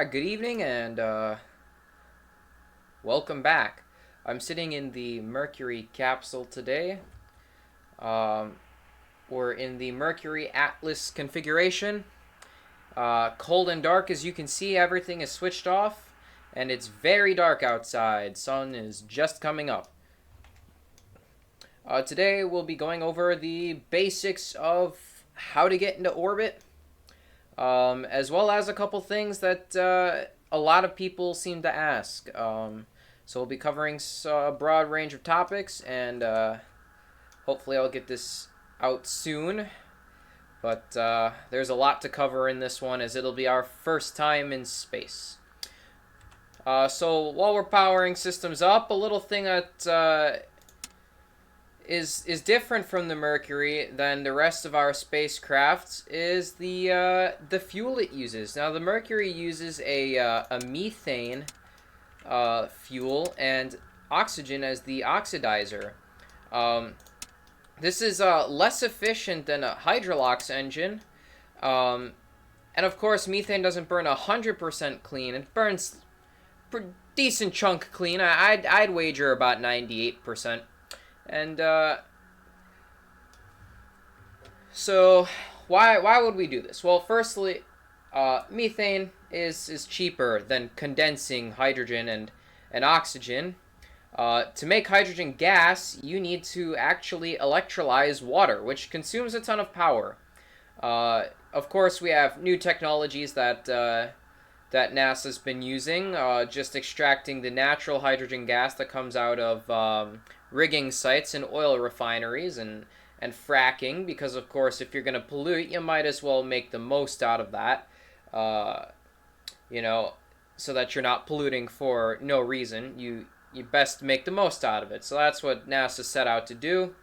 Good evening and welcome back. I'm sitting in the Mercury capsule today. Um, we're in the Mercury Atlas configuration. Cold and dark, as you can see, everything is switched off, and it's very dark outside. Sun is just coming up. Today we'll be going over the basics of how to get into orbit, as well as a couple things that a lot of people seem to ask. So we'll be covering a broad range of topics, and hopefully I'll get this out soon. But there's a lot to cover in this one, as it'll be our first time in space. So while we're powering systems up, a little thing that is different from the Mercury than the rest of our spacecrafts is the fuel it uses. Now the Mercury uses a methane fuel and oxygen as the oxidizer. This is less efficient than a hydrolox engine, and of course methane doesn't burn 100% clean. It burns a decent chunk clean. I'd wager about 98%. And so why would we do this? Well, firstly, methane is cheaper than condensing hydrogen and oxygen. To make hydrogen gas, you need to actually electrolyze water, which consumes a ton of power. Of course, we have new technologies that NASA's been using, just extracting the natural hydrogen gas that comes out of rigging sites and oil refineries and fracking, because of course if you're going to pollute, you might as well make the most out of that, so that you're not polluting for no reason. You best make the most out of it. So that's what NASA set out to do.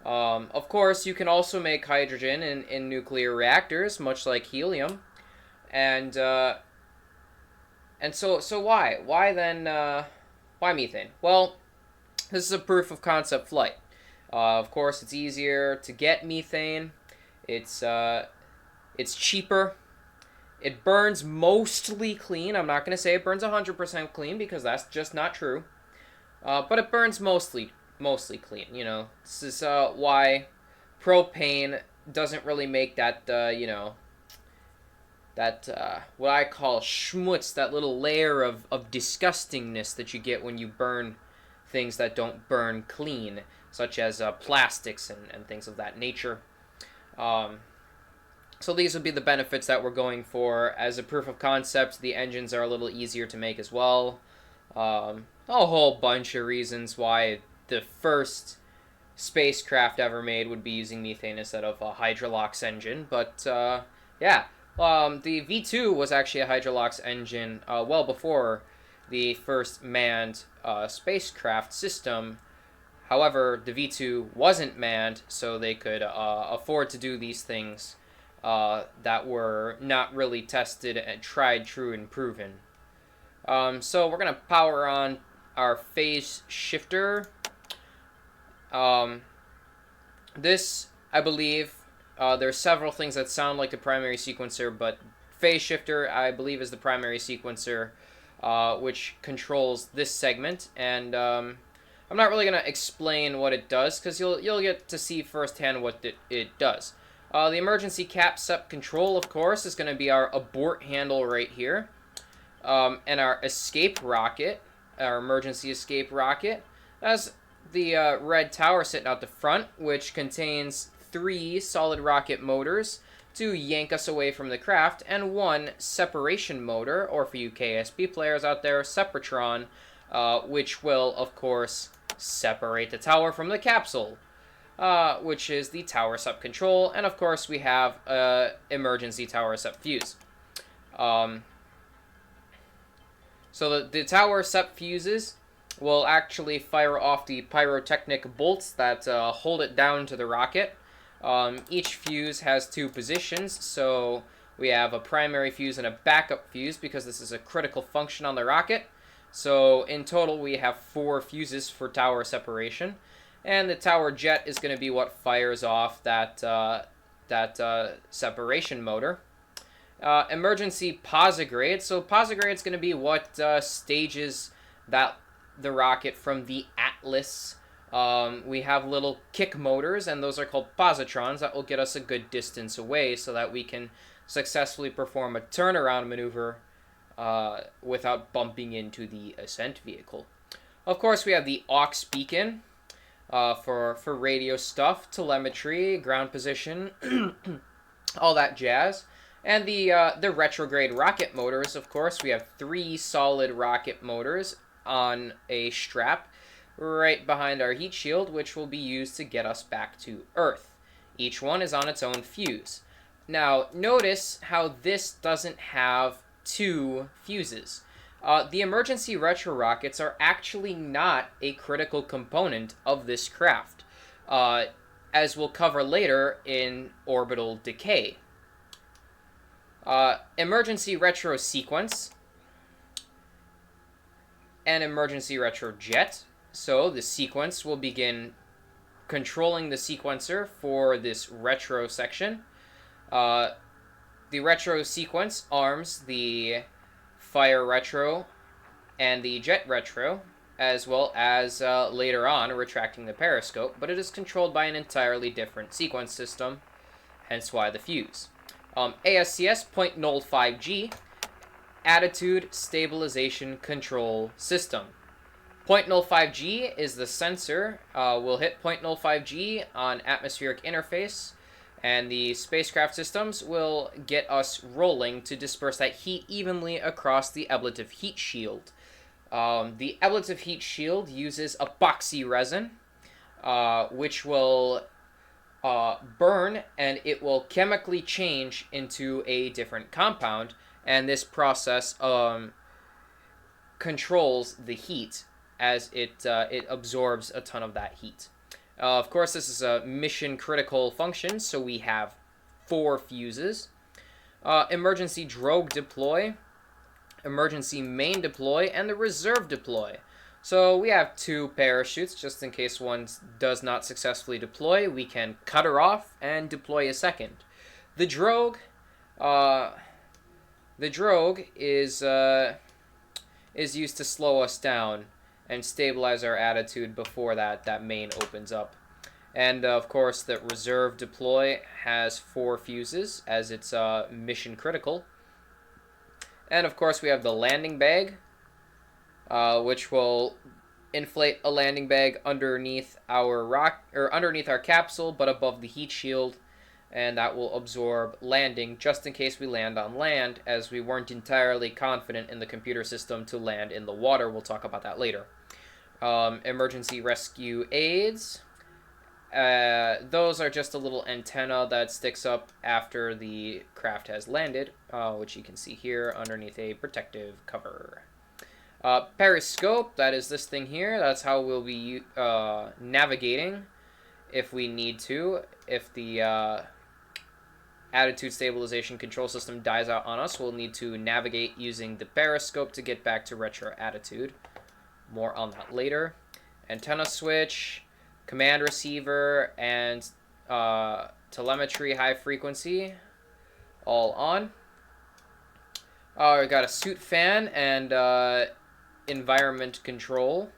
Of course, you can also make hydrogen in nuclear reactors, much like helium. And so why then why methane? Well, this is a proof of concept flight. Of course, it's easier to get methane. It's cheaper. It burns mostly clean. I'm not going to say it burns 100% clean, because that's just not true. But it burns mostly clean. This is why propane doesn't really make that what I call schmutz, that little layer of disgustingness that you get when you burn things that don't burn clean, such as plastics and things of that nature. So these would be the benefits that we're going for. As a proof of concept, the engines are a little easier to make as well. A whole bunch of reasons why the first spacecraft ever made would be using methane instead of a hydrolox engine. But yeah, the V2 was actually a hydrolox engine well before the first manned spacecraft system. However, the V2 wasn't manned, so they could afford to do these things that were not really tested and tried, true, and proven. So we're going to power on our phase shifter. This, I believe, there's several things that sound like the primary sequencer, but phase shifter, I believe, is the primary sequencer, which controls this segment. And I'm not really going to explain what it does, because you'll get to see firsthand what it does. The emergency cap-sep control, of course, is going to be our abort handle right here. And our escape rocket, our emergency escape rocket, has the red tower sitting out the front, which contains 3 solid rocket motors to yank us away from the craft, and 1 separation motor, or for you KSP players out there, Sepratron, which will, of course, separate the tower from the capsule, which is the tower sep control. And of course we have emergency tower sep fuse. So the tower sep fuses will actually fire off the pyrotechnic bolts that hold it down to the rocket. Each fuse has 2 positions, so we have a primary fuse and a backup fuse, because this is a critical function on the rocket. So in total we have 4 fuses for tower separation, and the tower jet is going to be what fires off that separation motor. Emergency posigrade. So posigrade is going to be what stages that the rocket from the Atlas. We have little kick motors, and those are called positrons. That will get us a good distance away so that we can successfully perform a turnaround maneuver without bumping into the ascent vehicle. Of course, we have the aux beacon for radio stuff, telemetry, ground position, all that jazz. And the retrograde rocket motors, of course, we have 3 solid rocket motors on a strap right behind our heat shield, which will be used to get us back to Earth. Each one is on its own fuse. Now, notice how this doesn't have 2 fuses. The emergency retro rockets are actually not a critical component of this craft, as we'll cover later in orbital decay. Emergency retro sequence and emergency retro jet. So the sequence will begin controlling the sequencer for this retro section. The retro sequence arms the fire retro and the jet retro, as well as later on retracting the periscope, but it is controlled by an entirely different sequence system, hence why the fuse. ASCS 0.05G, Attitude Stabilization Control System. 0.05G is the sensor. We'll hit 0.05G on atmospheric interface, and the spacecraft systems will get us rolling to disperse that heat evenly across the ablative heat shield. The ablative heat shield uses epoxy resin, which will burn, and it will chemically change into a different compound, and this process controls the heat as it absorbs a ton of that heat. Of course, this is a mission critical function, so we have 4 fuses. Emergency drogue deploy, emergency main deploy, and the reserve deploy. So we have 2 parachutes, just in case one does not successfully deploy. We can cut her off and deploy a second. The drogue is used to slow us down and stabilize our attitude before that main opens up. And of course, the reserve deploy has 4 fuses, as it's mission critical. And of course, we have the landing bag, which will inflate a landing bag underneath underneath our capsule, but above the heat shield, and that will absorb landing just in case we land on land, as we weren't entirely confident in the computer system to land in the water. We'll talk about that later. Emergency rescue aids. Those are just a little antenna that sticks up after the craft has landed, which you can see here underneath a protective cover. Periscope, that is this thing here. That's how we'll be navigating if we need to. If the attitude stabilization control system dies out on us, we'll need to navigate using the periscope to get back to retro attitude. More on that later. Antenna switch, command receiver, and telemetry high frequency all on. We got a suit fan and environment control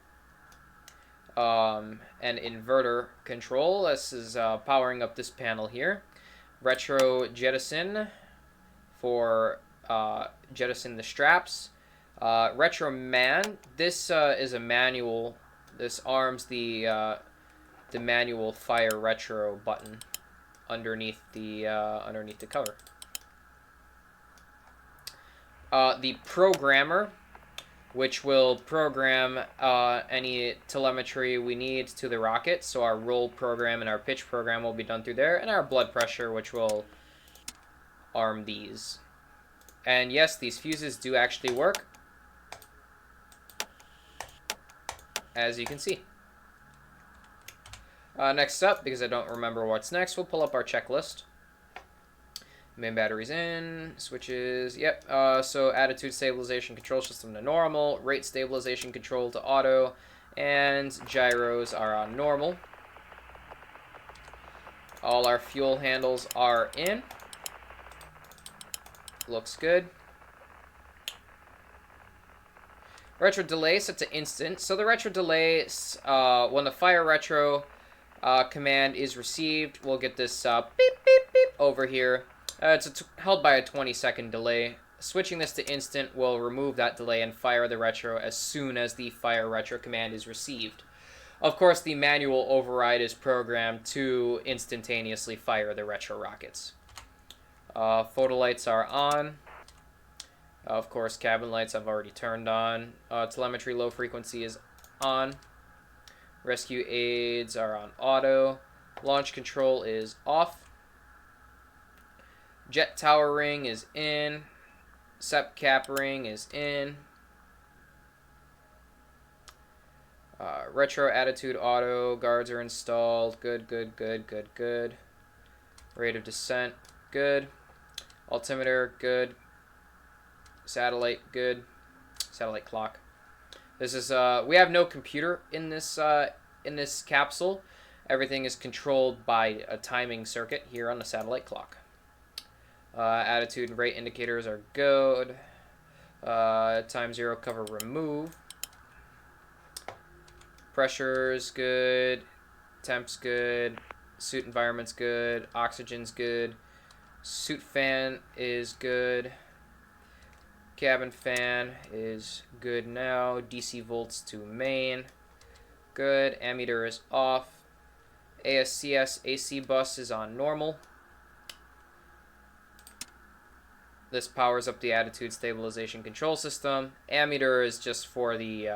and inverter control. This is powering up this panel here. Retro jettison for jettison the straps. Retro man. This is a manual. This arms the manual fire retro button underneath the cover. The programmer, which will program any telemetry we need to the rocket. So our roll program and our pitch program will be done through there, and our blood pressure, which will arm these. And yes, these fuses do actually work, as you can see. Next up, because I don't remember what's next, we'll pull up our checklist. Main batteries in, switches, yep. So attitude stabilization control system to normal, rate stabilization control to auto, and gyros are on normal. All our fuel handles are in. Looks good. Retro delay set to instant. So the retro delay, when the fire retro command is received, we'll get this beep, beep, beep over here. It's held by a 20-second delay. Switching this to instant will remove that delay and fire the retro as soon as the fire retro command is received. Of course, the manual override is programmed to instantaneously fire the retro rockets. Photo lights are on. Of course, cabin lights I've already turned on. Telemetry low frequency is on. Rescue aids are on auto. Launch control is off. Jet tower ring is in. SEP cap ring is in. Retro attitude auto. Guards are installed. Good, good, good, good, good. Rate of descent, good. Altimeter, good. Satellite, good. Satellite clock. This is we have no computer in this capsule. Everything is controlled by a timing circuit here on the satellite clock. Attitude and rate indicators are good. Time zero cover remove. Pressure's good. Temp's good. Suit environment's good. Oxygen's good. Suit fan is good. Cabin fan is good now. DC volts to main. Good. Ammeter is off. ASCS AC bus is on normal. This powers up the attitude stabilization control system. Ammeter is just for the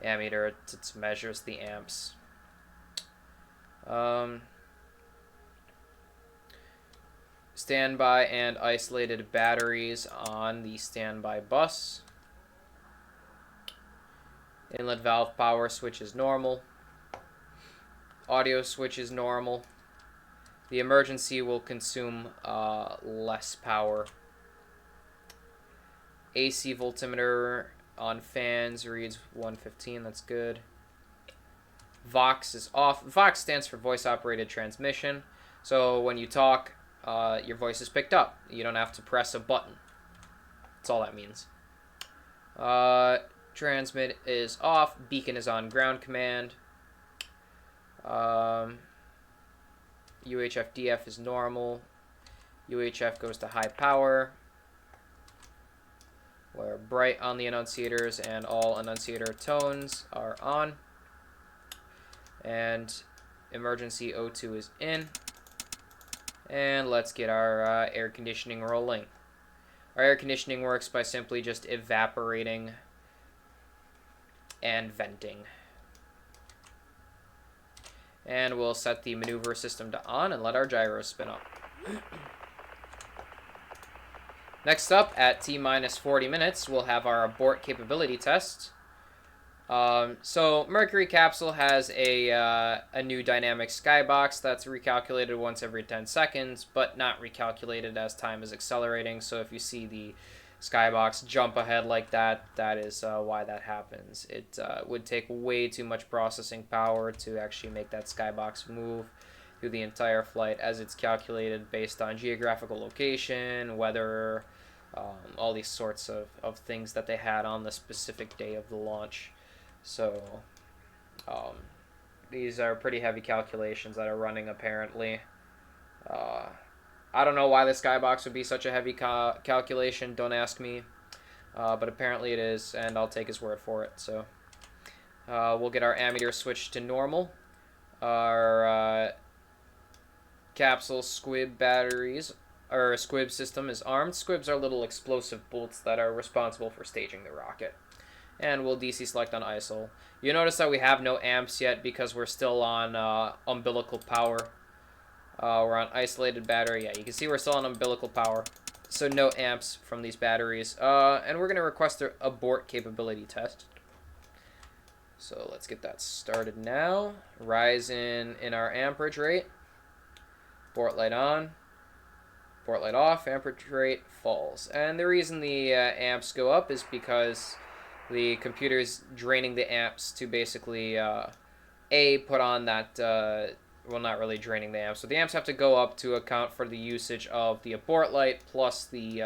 ammeter. It measures the amps. Standby and isolated batteries on the standby bus. Inlet valve power switch is normal. Audio switch is normal. The emergency will consume less power. AC voltimeter on fans reads 115. That's good. Vox is off. Vox stands for voice operated transmission. So when you talk, your voice is picked up. You don't have to press a button. That's all that means. Transmit is off. Beacon is on ground command. UHF DF is normal. UHF goes to high power. We're bright on the annunciators and all annunciator tones are on. And emergency O2 is in. And let's get our air conditioning rolling. Our air conditioning works by simply just evaporating and venting. And we'll set the maneuver system to on and let our gyros spin up. Next up, at T-minus 40 minutes, we'll have our abort capability test. So Mercury capsule has a new dynamic skybox that's recalculated once every 10 seconds, but not recalculated as time is accelerating. So if you see the skybox jump ahead like that, that is why that happens. It would take way too much processing power to actually make that skybox move through the entire flight, as it's calculated based on geographical location, weather, all these sorts of things that they had on the specific day of the launch. So these are pretty heavy calculations that are running apparently. I don't know why the skybox would be such a heavy calculation, don't ask me. But apparently it is, and I'll take his word for it. So we'll get our ammeter switched to normal. Our capsule squib batteries, or squib system is armed. Squibs are little explosive bolts that are responsible for staging the rocket. And we'll DC select on ISO. You notice that we have no amps yet because we're still on umbilical power. We're on isolated battery. Yeah, you can see we're still on umbilical power. So no amps from these batteries. And we're going to request the abort capability test. So let's get that started now. Rise in our amperage rate. Abort light on. Abort light off. Amperage rate falls. And the reason the amps go up is because the computer's draining the amps to basically put on that well, not really draining the amps. So the amps have to go up to account for the usage of the abort light plus the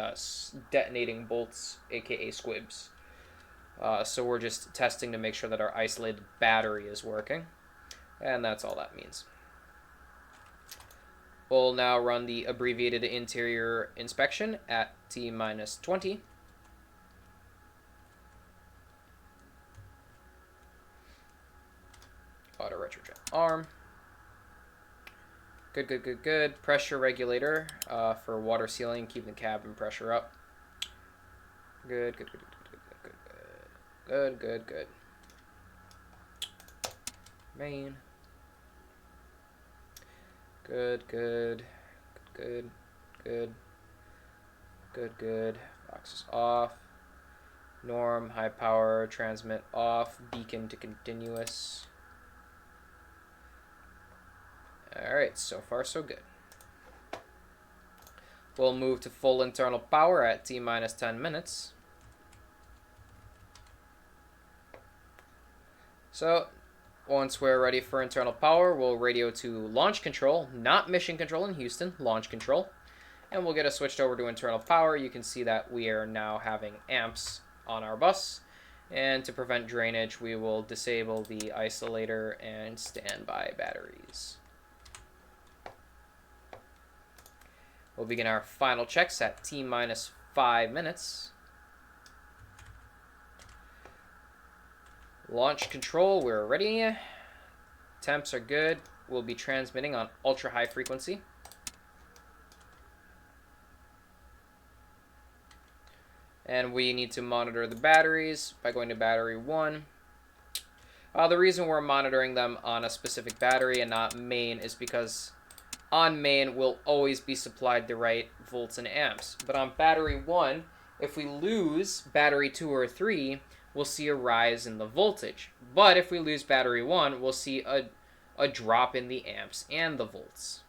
detonating bolts, aka squibs. So we're just testing to make sure that our isolated battery is working. And that's all that means. We'll now run the abbreviated interior inspection at T-minus 20. Auto retrojet arm. Good, good, good, good. Pressure regulator for water sealing, keeping the cabin pressure up. Good, good, good, good, good, good, good, good, good. Main. Good, good, good, good, good, good. Boxes off. Norm, high power, transmit off, beacon to continuous. Alright, so far so good. We'll move to full internal power at T-minus 10 minutes. So, once we're ready for internal power, we'll radio to launch control, not mission control in Houston, launch control. And we'll get us switched over to internal power. You can see that we are now having amps on our bus. And to prevent drainage, we will disable the isolator and standby batteries. We'll begin our final checks at T-minus 5 minutes. Launch control, we're ready. Temps are good. We'll be transmitting on ultra high frequency. And we need to monitor the batteries by going to battery 1. The reason we're monitoring them on a specific battery and not main is because on main we'll always be supplied the right volts and amps. But on battery 1, if we lose battery 2 or 3, we'll see a rise in the voltage. But if we lose battery 1, we'll see a drop in the amps and the volts.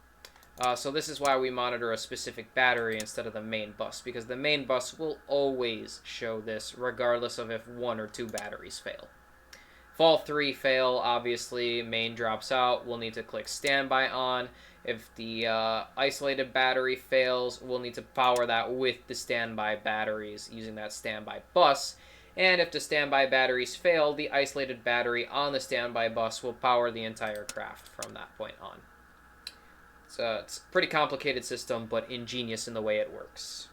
So this is why we monitor a specific battery instead of the main bus, because the main bus will always show this regardless of if 1 or 2 batteries fail. If all 3 fail, obviously main drops out. We'll need to click standby on. If the isolated battery fails, we'll need to power that with the standby batteries using that standby bus. And if the standby batteries fail, the isolated battery on the standby bus will power the entire craft from that point on. So it's a pretty complicated system, but ingenious in the way it works.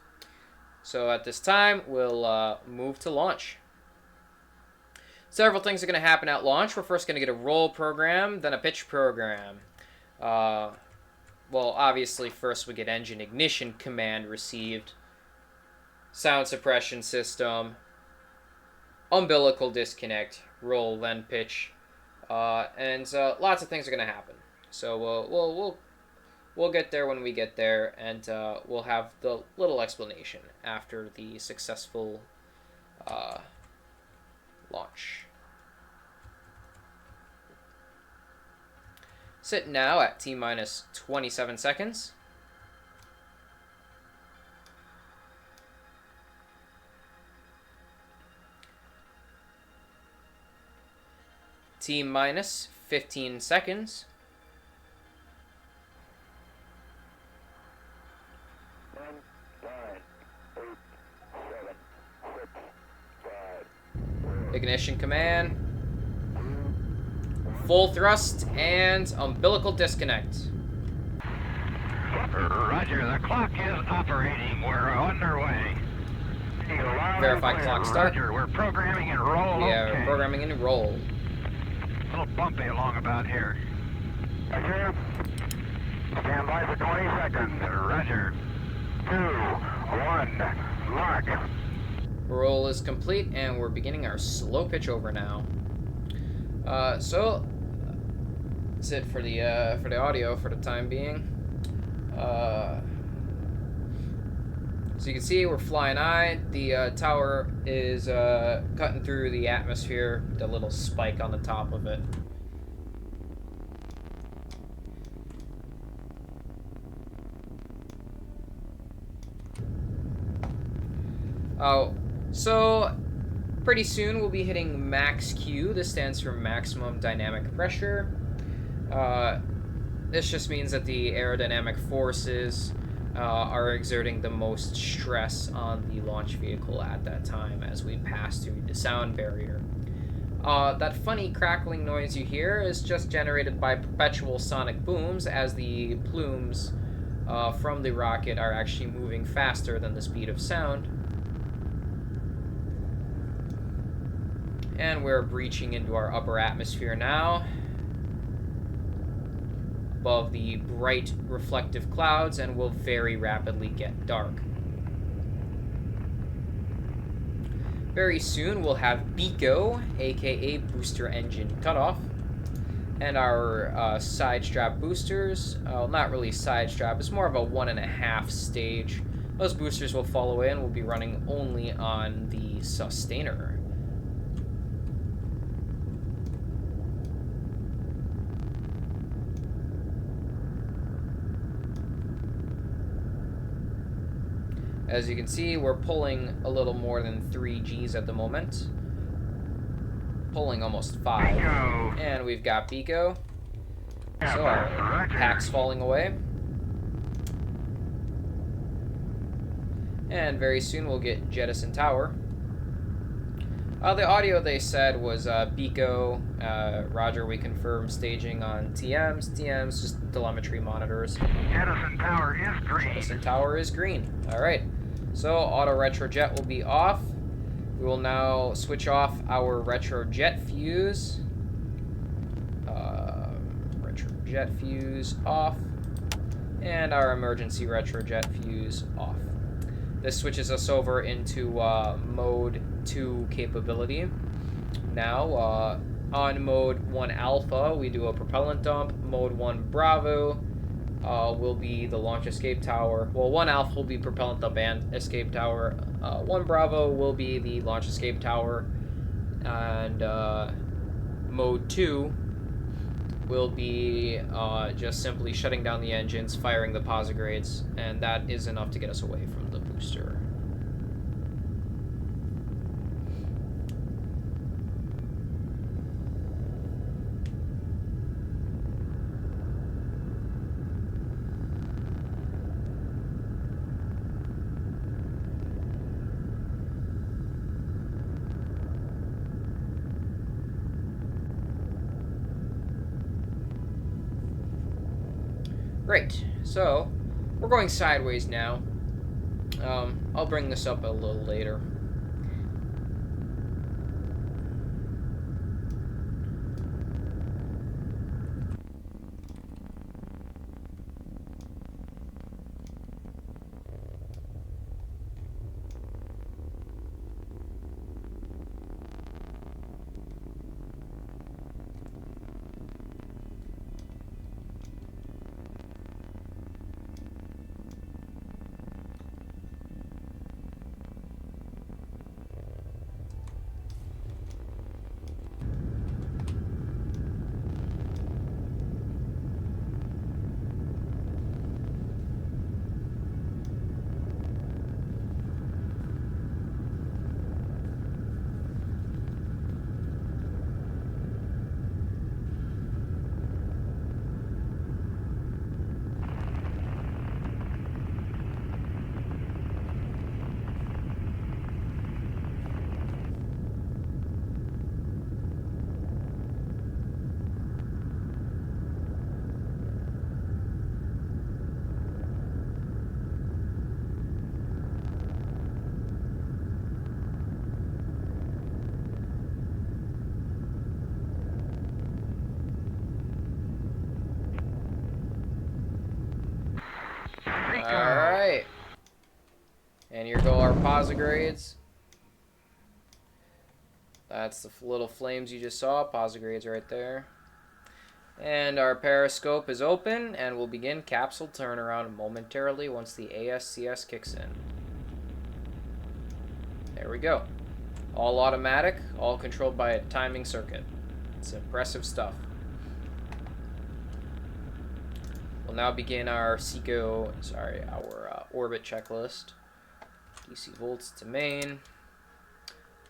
So at this time, we'll move to launch. Several things are going to happen at launch. We're first going to get a roll program, then a pitch program. Well, obviously, first we get engine ignition command received, sound suppression system, umbilical disconnect, roll, then pitch, and lots of things are going to happen. So we'll get there when we get there, and we'll have the little explanation after the successful launch. Sit now at T-minus 27 seconds. T-minus 15 seconds. 9, 8, 7, 6, 5, 4, Ignition command. Full thrust and umbilical disconnect. Roger, the clock is operating. We're underway. Verify clock start. Roger, we're programming and roll. Yeah, Okay. we're programming and roll. A little bumpy along about here. Roger. Stand by for 20 seconds. Roger. 2, 1, mark. Roll is complete, and we're beginning our slow pitch over now. So that's it for the audio for the time being. So you can see we're flying high. The tower is cutting through the atmosphere, the little spike on the top of it. Oh, so pretty soon we'll be hitting max Q. This stands for maximum dynamic pressure. This just means that the aerodynamic forces are exerting the most stress on the launch vehicle at that time as we pass through the sound barrier. That funny crackling noise you hear is just generated by perpetual sonic booms as the plumes from the rocket are actually moving faster than the speed of sound. And we're breaching into our upper atmosphere now, above the bright reflective clouds, and will very rapidly get dark. Very soon we'll have BECO, aka booster engine cutoff, and our side strap boosters. Well, not really side strap, it's more of a 1.5 stage. Those boosters will follow in. We'll be running only on the sustainer. As you can see, we're pulling a little more than 3 Gs at the moment. Pulling almost 5. Bingo. And we've got BECO. Yeah, So our Roger. pack's falling away. And very soon we'll get Jettison Tower. The audio they said was BECO, Roger, we confirm staging on TMs. TMs, just telemetry monitors. Jettison Tower is green. Jettison Tower is green. Alright, so auto retrojet will be off. We will now switch off our retrojet fuse. Retrojet fuse off. And our emergency retrojet fuse off. This switches us over into mode 2 capability. Now, on mode 1 alpha, we do a propellant dump. Mode 1 bravo will be the launch escape tower. Well, 1 alpha will be propellant dump and escape tower. 1 bravo will be the launch escape tower. And mode 2 will be just simply shutting down the engines, firing the posigrades, and that is enough to get us away from the booster. Great, so we're going sideways now. I'll bring this up a little later. Alright. And here go our posigrades. That's the little flames you just saw. Posigrades right there. And our periscope is open, and we'll begin capsule turnaround momentarily once the ASCS kicks in. There we go. All automatic, all controlled by a timing circuit. It's impressive stuff. We'll now begin our our orbit checklist. DC volts to main.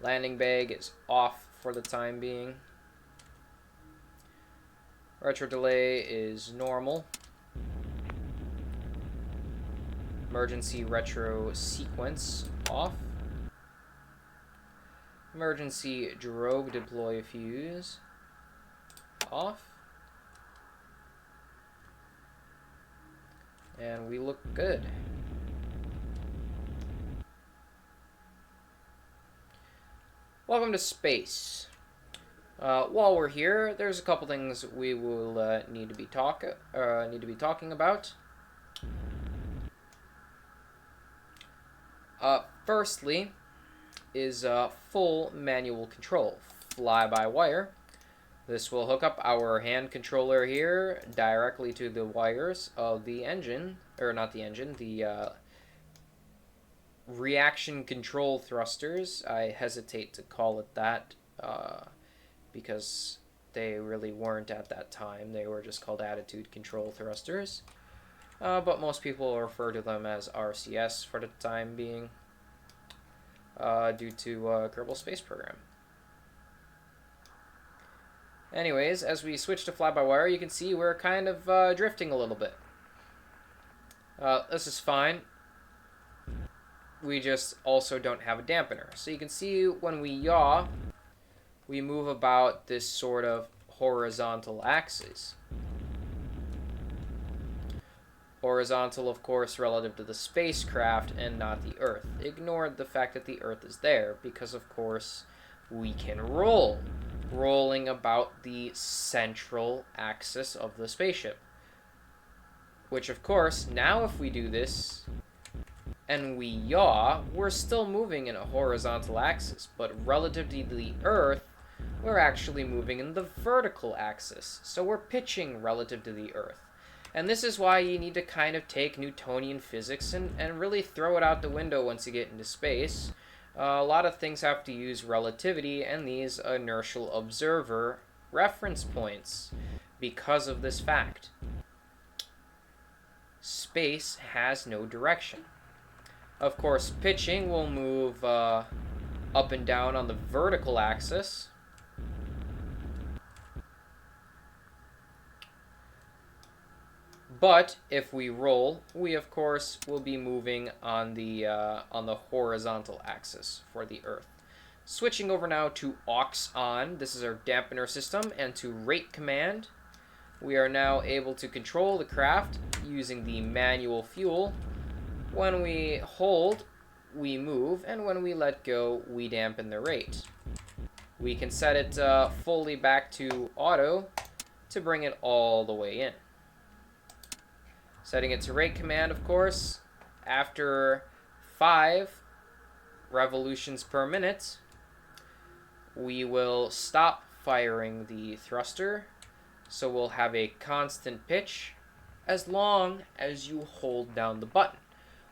Landing bag is off for the time being. Retro delay is normal. Emergency retro sequence off. Emergency drogue deploy fuse off. And we look good. Welcome to space. While we're here, there's a couple things we will need to be talking about. Firstly, is full manual control, fly-by-wire. This will hook up our hand controller here directly to the wires of the engine, or not the engine, the reaction control thrusters. I hesitate to call it that because they really weren't at that time. They were just called attitude control thrusters. But most people refer to them as RCS for the time being due to Kerbal Space Program. Anyways, as we switch to fly-by-wire, you can see we're kind of drifting a little bit. This is fine. We just also don't have a dampener. So you can see when we yaw, we move about this sort of horizontal axis. Horizontal, of course, relative to the spacecraft and not the Earth. Ignore the fact that the Earth is there because, of course, we can roll. Rolling about the central axis of the spaceship. Which, of course, now if we do this and we yaw, we're still moving in a horizontal axis. But relative to the Earth, we're actually moving in the vertical axis. So we're pitching relative to the Earth. And this is why you need to kind of take Newtonian physics and really throw it out the window once you get into space. A lot of things have to use relativity and these inertial observer reference points because of this fact. Space has no direction. Of course, pitching will move up and down on the vertical axis. But if we roll, we of course will be moving on the horizontal axis for the Earth. Switching over now to aux on, this is our dampener system, and to rate command, we are now able to control the craft using the manual fuel. When we hold, we move, and when we let go, we dampen the rate. We can set it fully back to auto to bring it all the way in. Setting it to rate command, of course, after 5 revolutions per minute, we will stop firing the thruster, so we'll have a constant pitch as long as you hold down the button.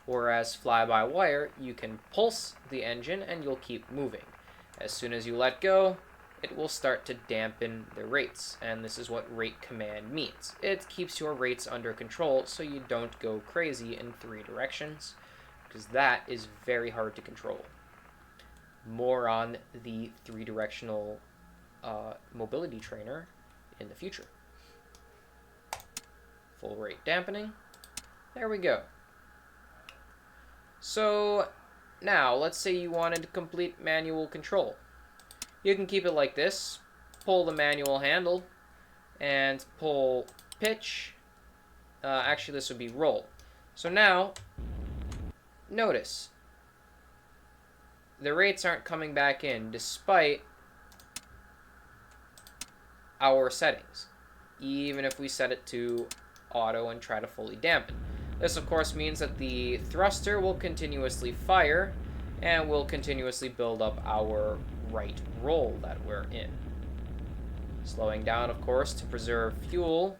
Whereas fly-by-wire, you can pulse the engine and you'll keep moving. As soon as you let go, it will start to dampen the rates, and this is what rate command means. It keeps your rates under control so you don't go crazy in 3 directions, because that is very hard to control. More on the 3-directional mobility trainer in the future. Full rate dampening. There we go. So now, let's say you wanted complete manual control. You can keep it like this. Pull the manual handle and pull pitch. Actually, this would be roll. So now, notice, the rates aren't coming back in despite our settings, even if we set it to auto and try to fully dampen. This, of course, means that the thruster will continuously fire and will continuously build up our right roll that we're in. Slowing down, of course, to preserve fuel.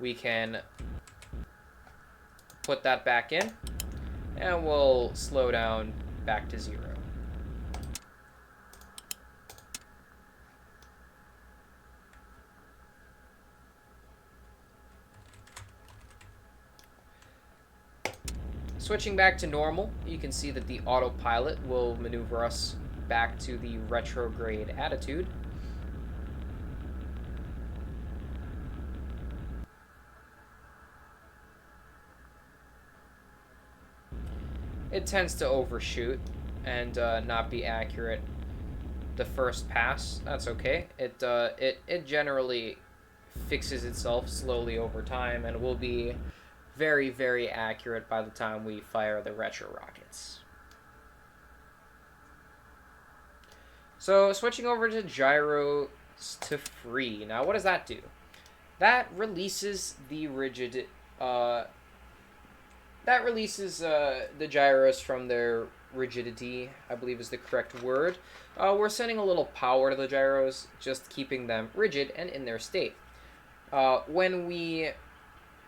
We can put that back in, and we'll slow down back to 0. Switching back to normal, you can see that the autopilot will maneuver us back to the retrograde attitude. it tends to overshoot and not be accurate the first pass. That's okay. It generally fixes itself slowly over time and will be very, very accurate by the time we fire the retro rockets. So switching over to gyros to free. Now what does that do? That releases the rigid the gyros from their rigidity, I believe is the correct word. We're sending a little power to the gyros, just keeping them rigid and in their state. When we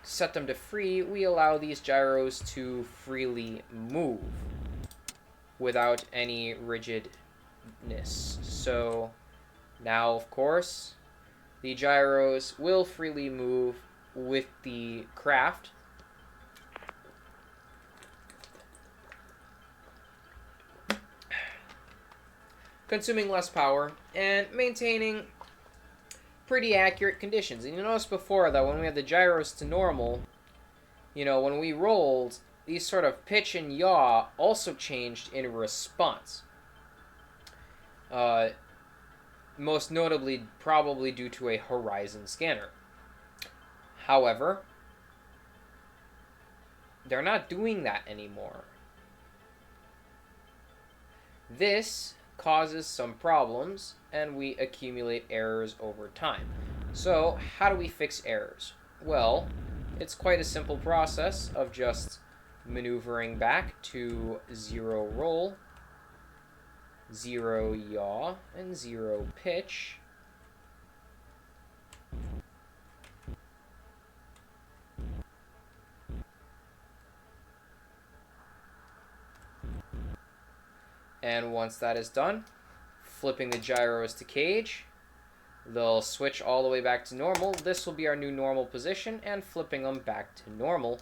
set them to free, we allow these gyros to freely move without any rigidness. So now, of course, the gyros will freely move with the craft, consuming less power and maintaining pretty accurate conditions. And you notice before that when we had the gyros to normal, when we rolled, these sort of pitch and yaw also changed in response. Most notably, probably due to a horizon scanner. However, they're not doing that anymore. This causes some problems, and we accumulate errors over time. So, how do we fix errors? Well, it's quite a simple process of just maneuvering back to 0 roll, 0 yaw, and 0 pitch. And once that is done, flipping the gyros to cage, they'll switch all the way back to normal. This will be our new normal position, and flipping them back to normal.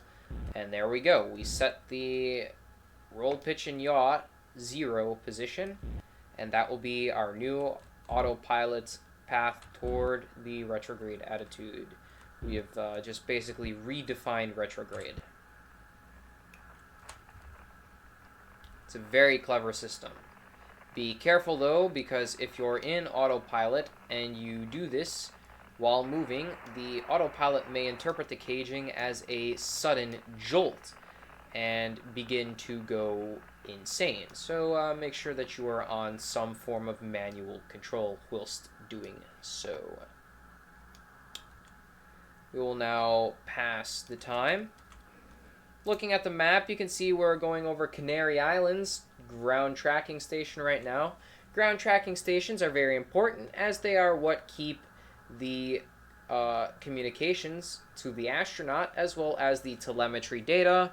And there we go. We set the roll, pitch, and yaw 0 position, and that will be our new autopilot path toward the retrograde attitude. We have just basically redefined retrograde. It's a very clever system. Be careful though, because if you're in autopilot and you do this while moving, the autopilot may interpret the caging as a sudden jolt and begin to go insane. So make sure that you are on some form of manual control whilst doing so. We will now pass the time. Looking at the map, you can see we're going over Canary Islands ground tracking station right now. Ground tracking stations are very important as they are what keep the communications to the astronaut as well as the telemetry data.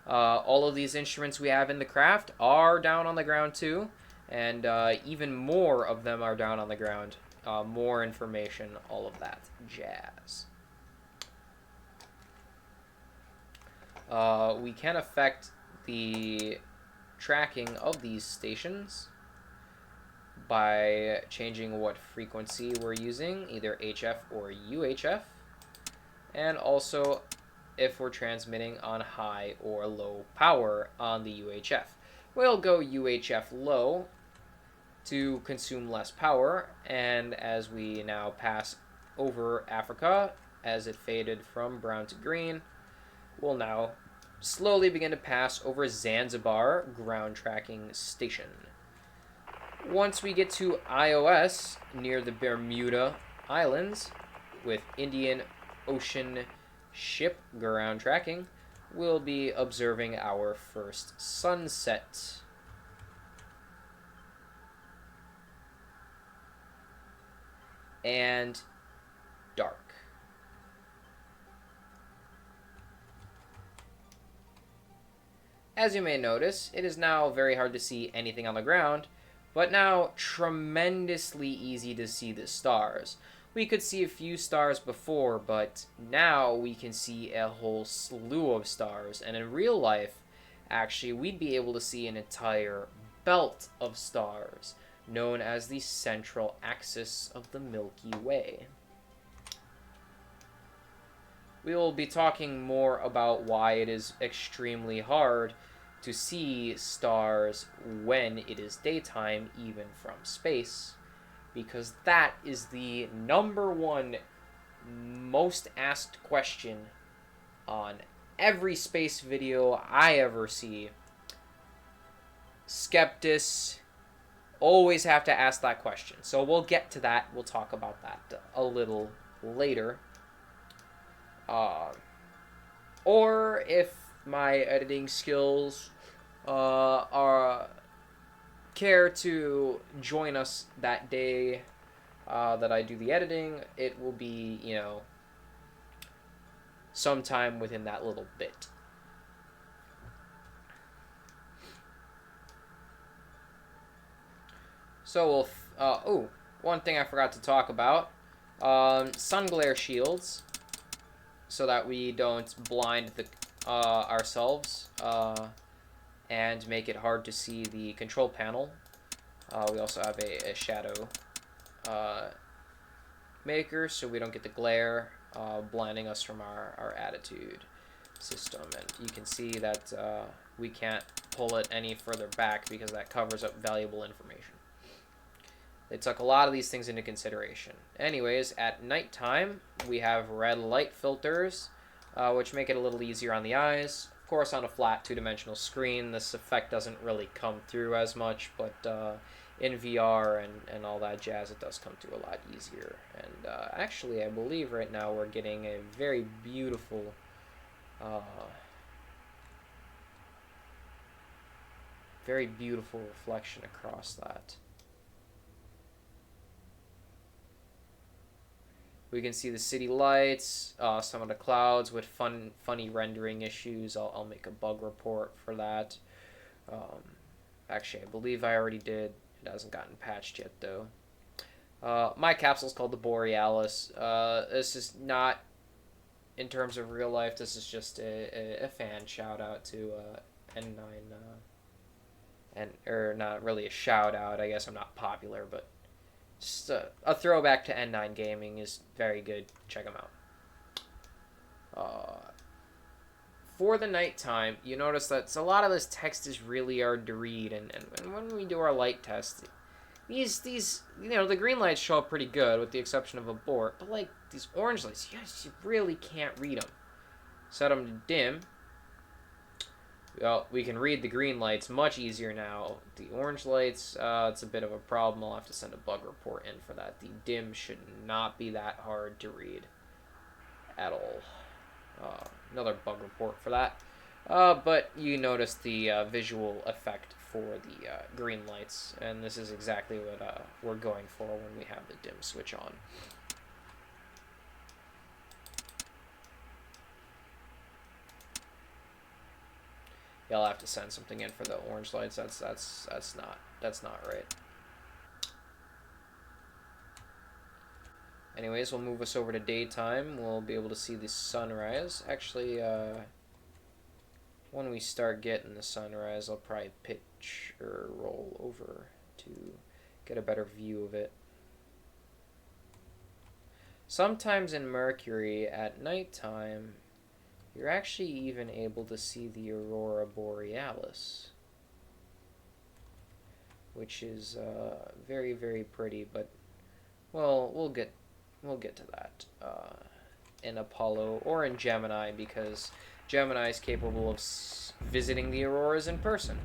All of these instruments we have in the craft are down on the ground too, and even more of them are down on the ground. More information, all of that jazz. We can affect the tracking of these stations by changing what frequency we're using, either HF or UHF, and also if we're transmitting on high or low power on the UHF. We'll go UHF low to consume less power, and as we now pass over Africa, as it faded from brown to green, we'll now slowly begin to pass over Zanzibar ground tracking station. Once we get to iOS near the Bermuda Islands with Indian Ocean ship ground tracking, we'll be observing our first sunset. And dark. As you may notice, it is now very hard to see anything on the ground, but now tremendously easy to see the stars. We could see a few stars before, but now we can see a whole slew of stars, and in real life, actually, we'd be able to see an entire belt of stars, known as the central axis of the Milky Way. We will be talking more about why it is extremely hard to see stars when it is daytime, even from space, because that is the number one most asked question on every space video I ever see. Skeptics always have to ask that question. So we'll get to that. We'll talk about that a little later. Or if my editing skills are care to join us that day that I do the editing, it will be, sometime within that little bit. So we'll, one thing I forgot to talk about, sun glare shields, so that we don't blind ourselves and make it hard to see the control panel. We also have a shadow maker, so we don't get the glare blinding us from our attitude system. And you can see that we can't pull it any further back because that covers up valuable information. They took a lot of these things into consideration. Anyways, at nighttime, we have red light filters, which make it a little easier on the eyes. Of course, on a flat two-dimensional screen, this effect doesn't really come through as much, but in VR and all that jazz, it does come through a lot easier. And actually, I believe right now we're getting a very beautiful reflection across that. We can see the city lights, some of the clouds with funny rendering issues. I'll make a bug report for that. Actually, I believe I already did. It hasn't gotten patched yet, though. My capsule's called the Borealis. This is not, in terms of real life, this is just a fan shout-out to N9. Or not really a shout-out. I guess I'm not popular, but just a throwback to N9 Gaming is very good. Check them out. For the nighttime, you notice that a lot of this text is really hard to read, and when we do our light test, these the green lights show up pretty good with the exception of abort, but like these orange lights, you really can't read them. Set them to dim. Well, we can read the green lights much easier now. The orange lights, it's a bit of a problem. I'll have to send a bug report in for that. The dim should not be that hard to read at all. Another bug report for that. But you notice the visual effect for the green lights, and this is exactly what we're going for when we have the dim switch on. Yeah, I'll have to send something in for the orange lights. That's not right. Anyways, we'll move us over to daytime. We'll be able to see the sunrise. Actually, when we start getting the sunrise, I'll probably pitch or roll over to get a better view of it. Sometimes in Mercury at nighttime, you're actually even able to see the aurora borealis, which is very, very pretty. But well, we'll get to that in Apollo or in Gemini, because Gemini is capable of visiting the auroras in person.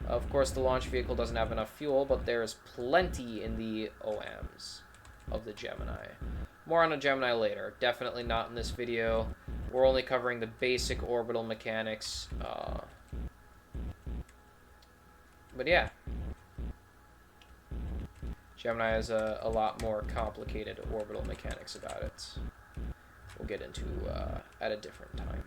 Of course, the launch vehicle doesn't have enough fuel, but there's plenty in the OMs of the Gemini. More on a Gemini later. Definitely not in this video. We're only covering the basic orbital mechanics. But yeah. Gemini has a lot more complicated orbital mechanics about it. We'll get into at a different time.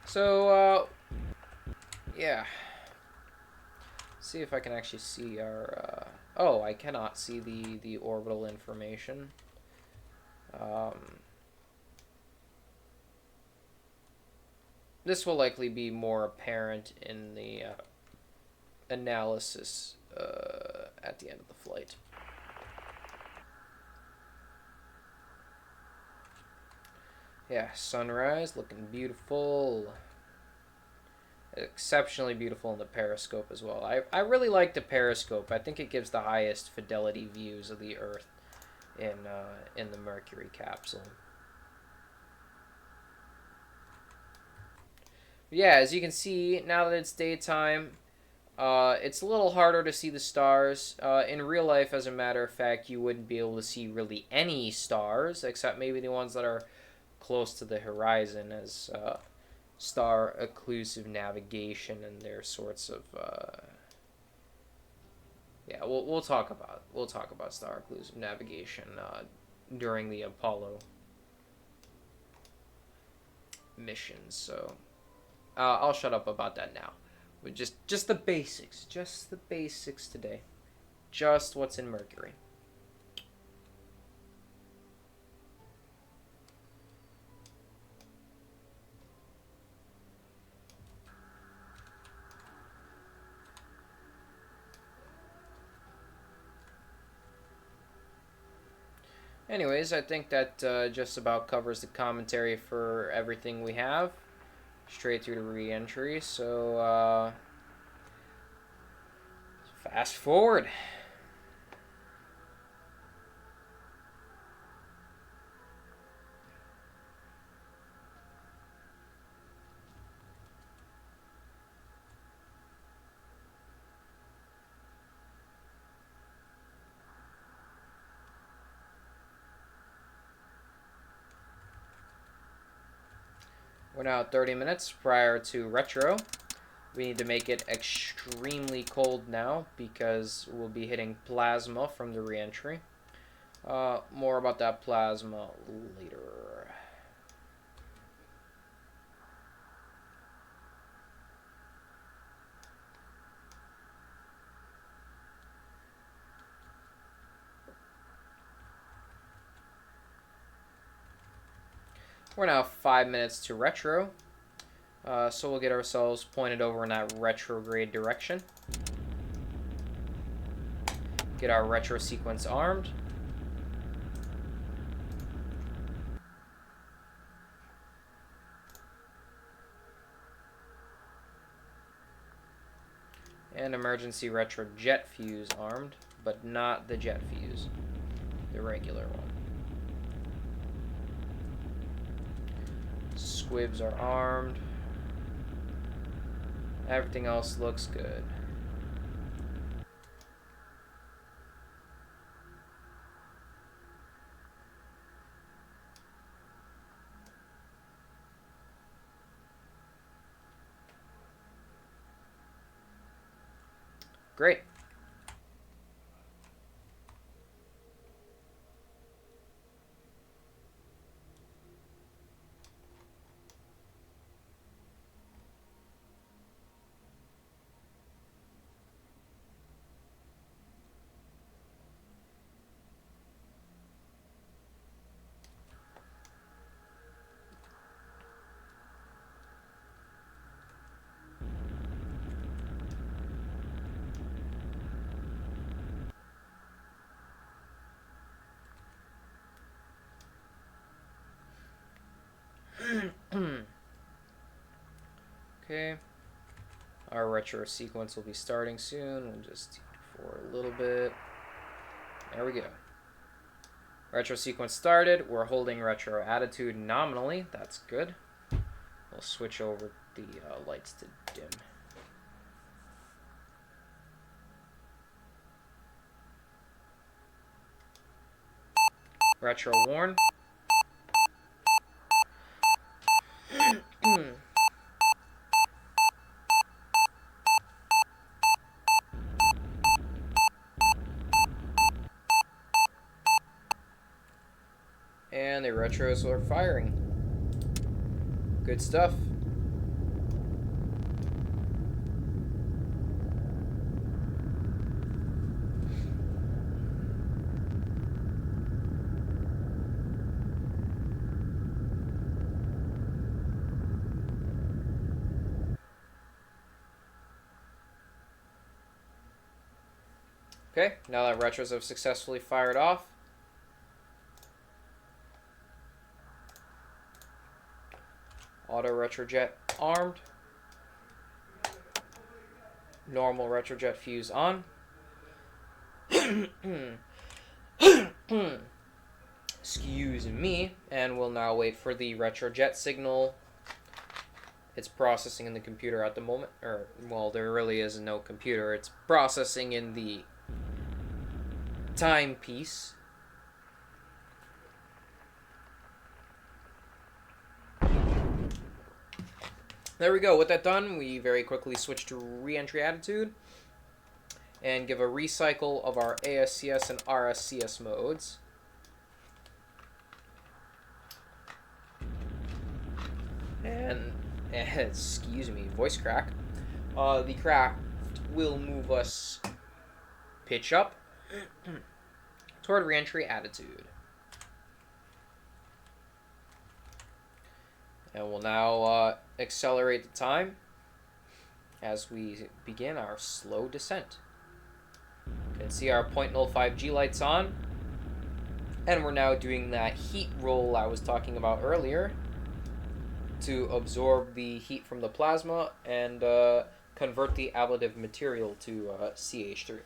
So, yeah. See if I can actually see our Oh, I cannot see the orbital information. This will likely be more apparent in the analysis at the end of the flight. Yeah, sunrise looking beautiful. Exceptionally beautiful in the periscope as well. I really like the periscope. I think it gives the highest fidelity views of the Earth in the Mercury capsule. Yeah, as you can see, now that it's daytime, it's a little harder to see the stars. In real life, as a matter of fact, you wouldn't be able to see really any stars, except maybe the ones that are close to the horizon, as star occlusive navigation and their sorts of yeah. We'll talk about star occlusive navigation during the Apollo missions. So I'll shut up about that now. But just the basics today. Just what's in Mercury. Anyways, I think that just about covers the commentary for everything we have. Straight through to reentry. So fast forward. We're now at 30 minutes prior to retro. We need to make it extremely cold now because we'll be hitting plasma from the reentry. More about that plasma later. We're now 5 minutes to retro. So we'll get ourselves pointed over in that retrograde direction. Get our retro sequence armed. And emergency retro jet fuse armed, but not the jet fuse, the regular one. Squibs are armed. Everything else looks good. Great. Okay. Our retro sequence will be starting soon. We'll just for a little bit. There we go. Retro sequence started. We're holding retro attitude nominally. That's good. We'll switch over the lights to dim. Retro warn. And the retros are firing. Good stuff. Okay, now that retros have successfully fired off, auto retrojet armed, normal retrojet fuse on. Excuse me, and we'll now wait for the retrojet signal. It's processing in the computer at the moment, or, well, there really is no computer. It's processing in the timepiece. There we go. With that done, we very quickly switch to reentry attitude and give a recycle of our ASCS and RSCS modes. And, excuse me, voice crack. The craft will move us pitch up toward reentry attitude. And we'll now accelerate the time as we begin our slow descent. You can see our 0.05 G lights on. And we're now doing that heat roll I was talking about earlier to absorb the heat from the plasma and convert the ablative material to CH3.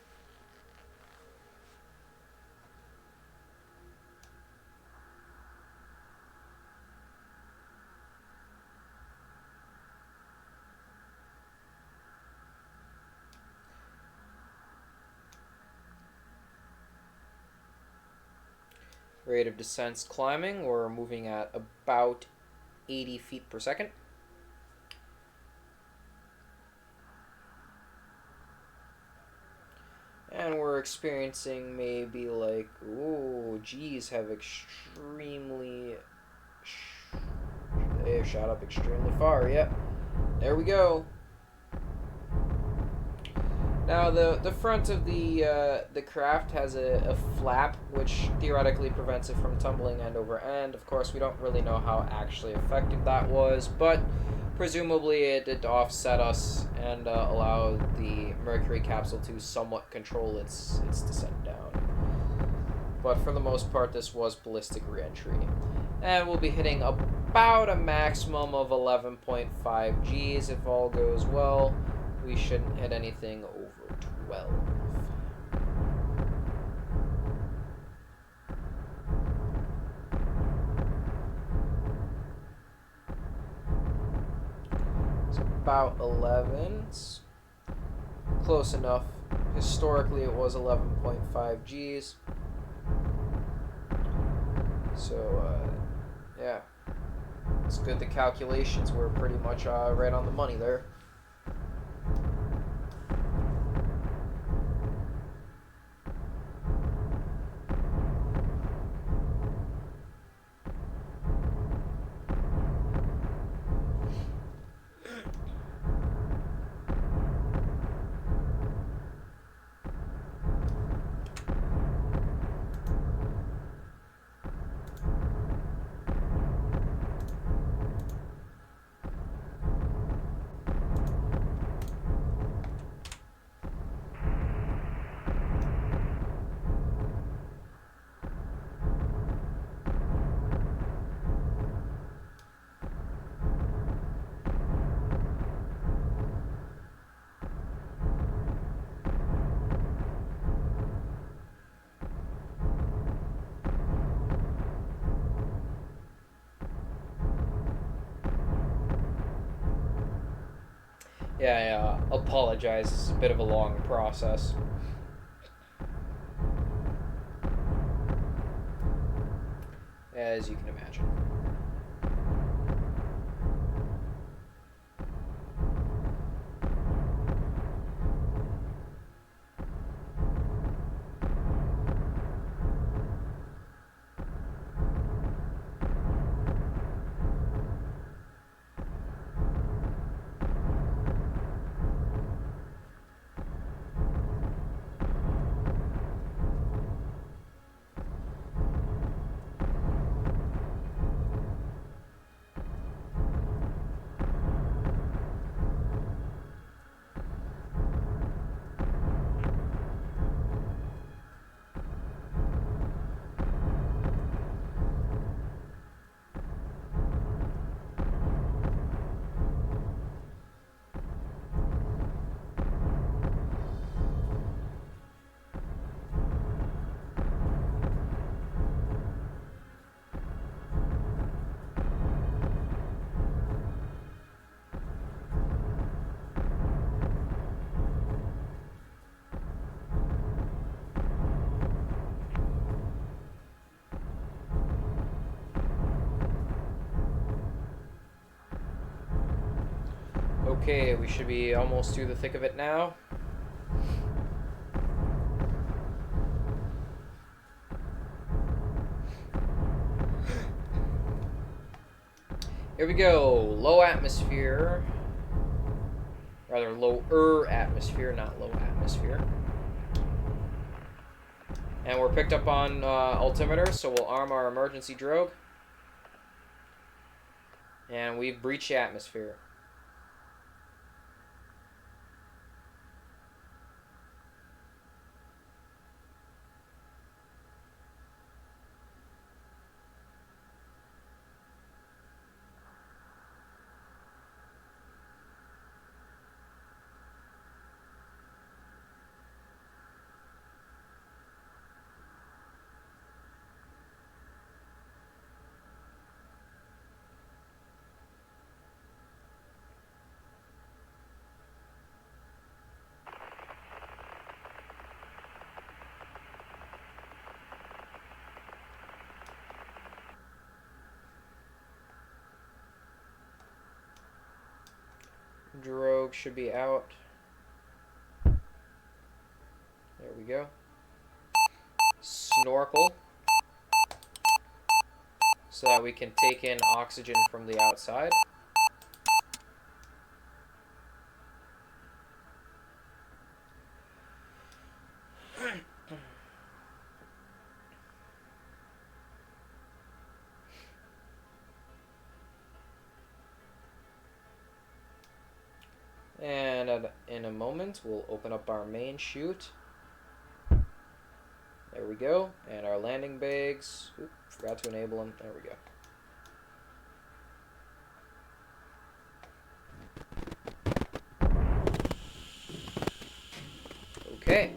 Rate of descent's climbing. We're moving at about 80 feet per second. And we're experiencing maybe like, ooh, G's have extremely... They shot up extremely far, yep. There we go. Now, the front of the craft has a flap, which theoretically prevents it from tumbling end over end. Of course, we don't really know how actually effective that was, but presumably it did offset us and allow the Mercury capsule to somewhat control its descent down. But for the most part, this was ballistic reentry. And we'll be hitting about a maximum of 11.5 Gs if all goes well. We shouldn't hit anything over 12. It's about 11. It's close enough. Historically, it was 11.5 Gs. So, yeah. It's good the calculations were pretty much right on the money there. Yeah, I apologize. It's a bit of a long process. As you can imagine. Okay, we should be almost through the thick of it now. Here we go. Low atmosphere. Rather, lower atmosphere, not low atmosphere. And we're picked up on altimeter, so we'll arm our emergency drogue. And we've breached the atmosphere. Drogue should be out. There we go. Snorkel. So that we can take in oxygen from the outside. And in a moment, we'll open up our main chute. There we go. And our landing bags. Oop, forgot to enable them. There we go. Okay.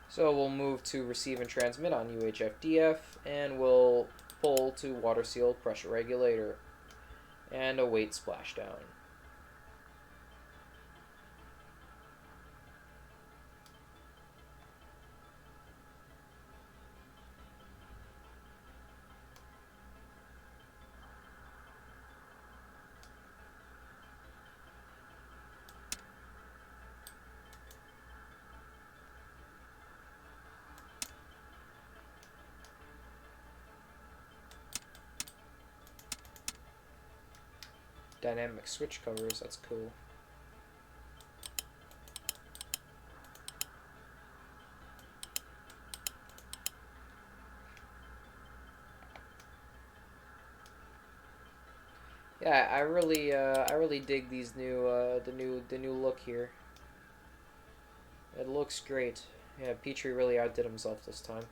So we'll move to receive and transmit on UHF-DF, and we'll pull to water seal pressure regulator and await splashdown. Dynamic switch covers, that's cool. Yeah, I really dig these new the new look here. It looks great. Yeah, Petrie really outdid himself this time.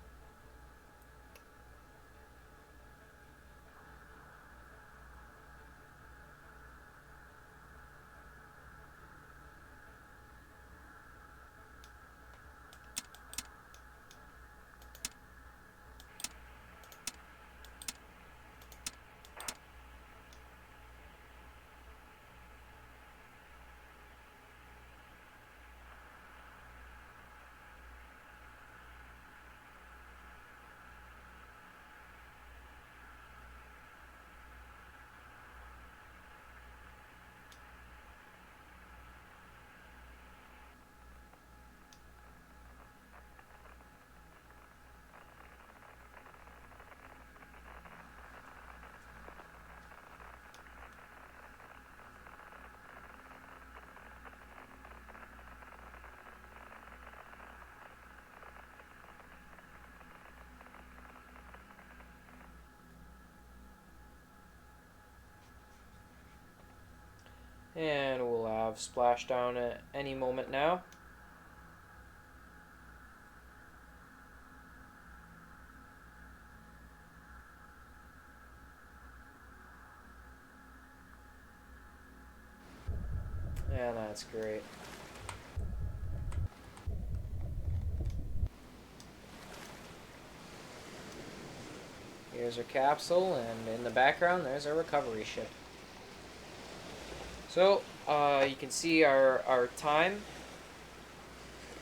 And we'll have splashdown at any moment now. And that's great. Here's our capsule, and in the background, there's our recovery ship. So, you can see our time.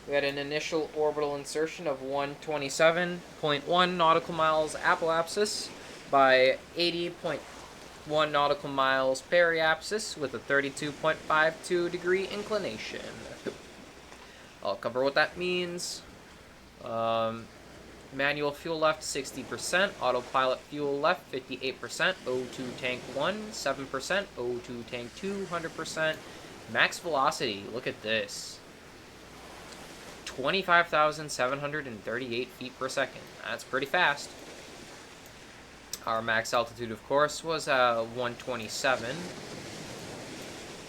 We had an initial orbital insertion of 127.1 nautical miles apoapsis by 80.1 nautical miles periapsis with a 32.52 degree inclination. I'll cover what that means. Manual fuel left 60%, autopilot fuel left 58%, O2 tank 1 7%, O2 tank 2 100%. Max velocity, look at this. 25,738 feet per second. That's pretty fast. Our max altitude, of course, was 127.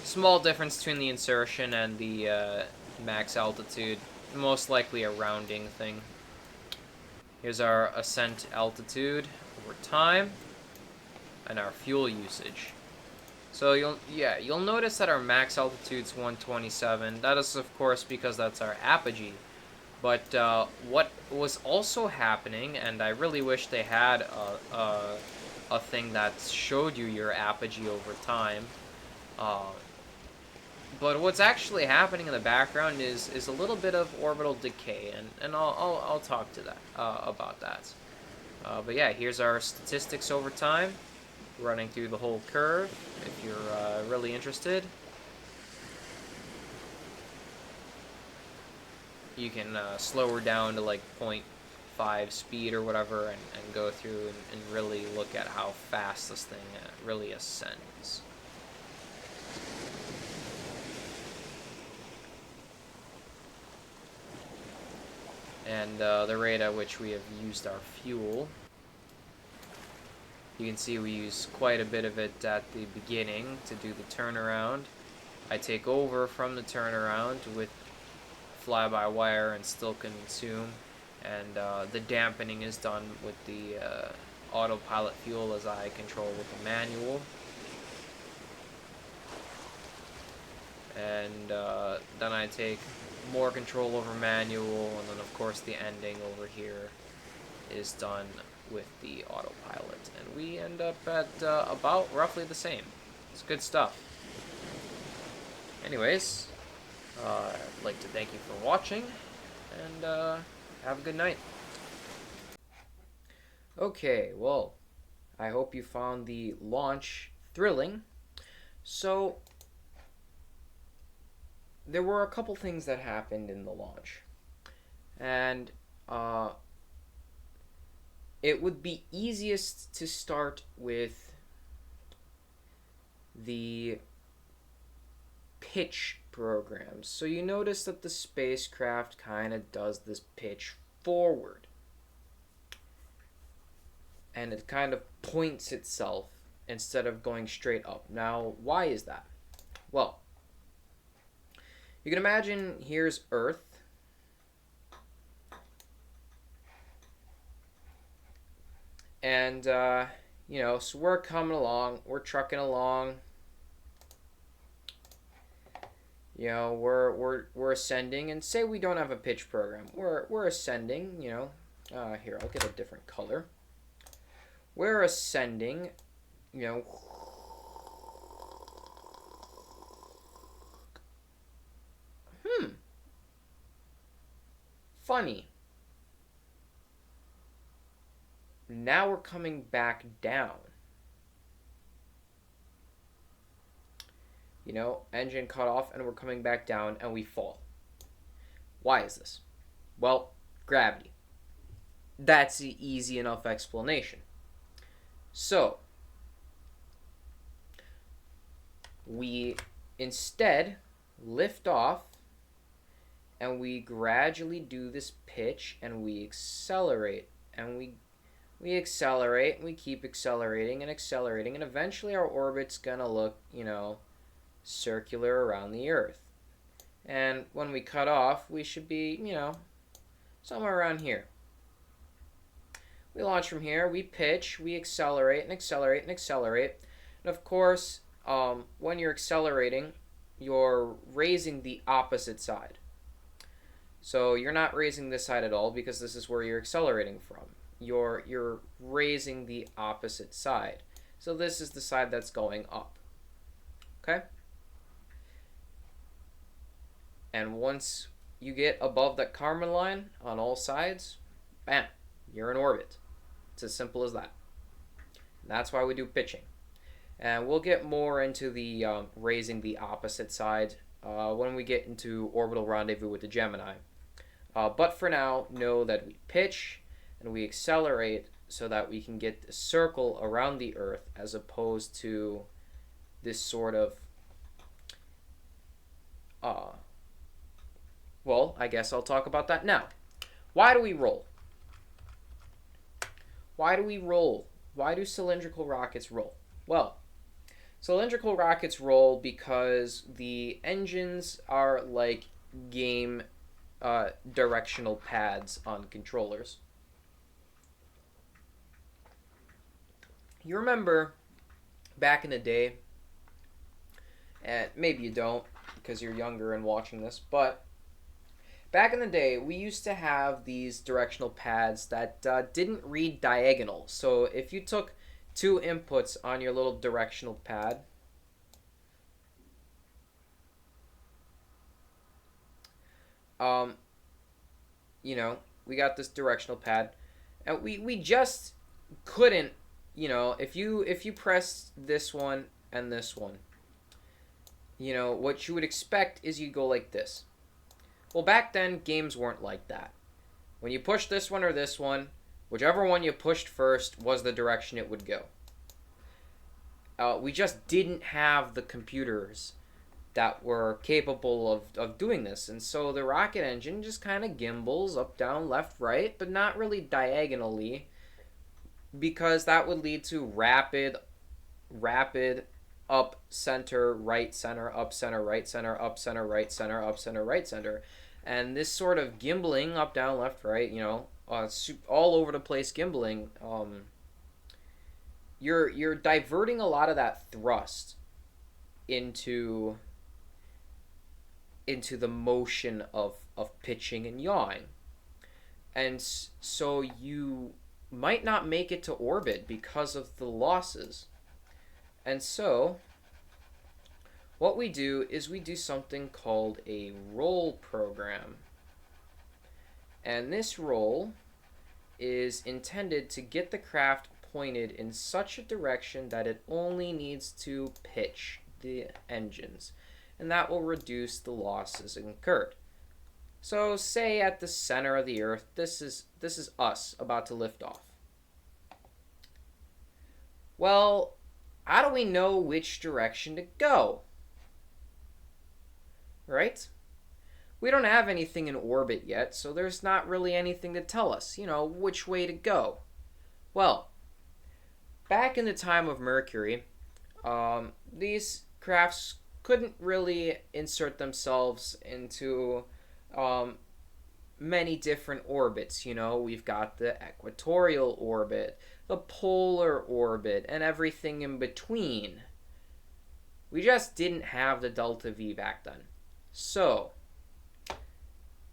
Small difference between the insertion and the max altitude. Most likely a rounding thing. Here's our ascent altitude over time and our fuel usage. So you'll notice that our max altitude's 127. That is, of course, because that's our apogee. But what was also happening, and I really wish they had a thing that showed you your apogee over time. But what's actually happening in the background is a little bit of orbital decay, and I'll talk to that about that. But yeah, here's our statistics over time, running through the whole curve. If you're really interested, you can slow her down to like 0.5 speed or whatever, and go through and really look at how fast this thing really ascends. And the rate at which we have used our fuel. You can see we use quite a bit of it at the beginning to do the turnaround. I take over from the turnaround with fly-by-wire and still consume, and the dampening is done with the autopilot fuel as I control with the manual. And then I take more control over manual, and then of course the ending over here is done with the autopilot, and we end up at about roughly the same. It's good stuff. Anyways, I'd like to thank you for watching, and have a good night. Okay, well, I hope you found the launch thrilling. So there were a couple things that happened in the launch, and it would be easiest to start with the pitch programs. So you notice that the spacecraft kind of does this pitch forward, and it kind of points itself instead of going straight up. Now, why is that? Well, you can imagine here's Earth, and so we're coming along, we're trucking along, we're ascending, and say we don't have a pitch program, we're ascending, here, I'll get a different color. We're ascending, funny. Now we're coming back down. Engine cut off, and we're coming back down, and we fall. Why is this? Well, gravity. That's the easy enough explanation. So, we instead lift off, and we gradually do this pitch, and we accelerate, and we accelerate, and we keep accelerating, and eventually our orbit's gonna look, circular around the Earth. And when we cut off, we should be, somewhere around here. We launch from here, we pitch, we accelerate, and accelerate, and accelerate. And of course, when you're accelerating, you're raising the opposite side. So you're not raising this side at all, because this is where you're accelerating from. You're raising the opposite side. So this is the side that's going up. Okay? And once you get above that Kármán line on all sides, bam, you're in orbit. It's as simple as that. And that's why we do pitching. And we'll get more into the raising the opposite side when we get into orbital rendezvous with the Gemini. But for now, know that we pitch and we accelerate so that we can get a circle around the Earth as opposed to this sort of well, I guess I'll talk about that now. Why do we roll? Why do we roll? Why do cylindrical rockets roll? Well, cylindrical rockets roll because the engines are like game directional pads on controllers. You remember back in the day, and maybe you don't because you're younger and watching this, but back in the day, we used to have these directional pads that didn't read diagonal. So if you took two inputs on your little directional pad, you know, we got this directional pad, and we just couldn't, you know, if you press this one and this one, you know, what you would expect is you go like this. Well, back then, games weren't like that. When you pushed this one or this one, whichever one you pushed first was the direction it would go. We just didn't have the computers that were capable of doing this. And so the rocket engine just kind of gimbals up, down, left, right, but not really diagonally, because that would lead to rapid up, center, right, center, up, center, right, center, up, center, right, center, up, center, right, center. And this sort of gimbling up, down, left, right, you know, all over the place gimbling, you're diverting a lot of that thrust into the motion of pitching and yawing. And so you might not make it to orbit because of the losses. And so what we do is we do something called a roll program. And this roll is intended to get the craft pointed in such a direction that it only needs to pitch the engines, and that will reduce the losses incurred. So say at the center of the Earth, this is us about to lift off. Well, how do we know which direction to go? Right? We don't have anything in orbit yet, so there's not really anything to tell us, you know, which way to go. Well, back in the time of Mercury, these crafts couldn't really insert themselves into many different orbits. You know, we've got the equatorial orbit, the polar orbit, and everything in between. We just didn't have the delta V back then. So,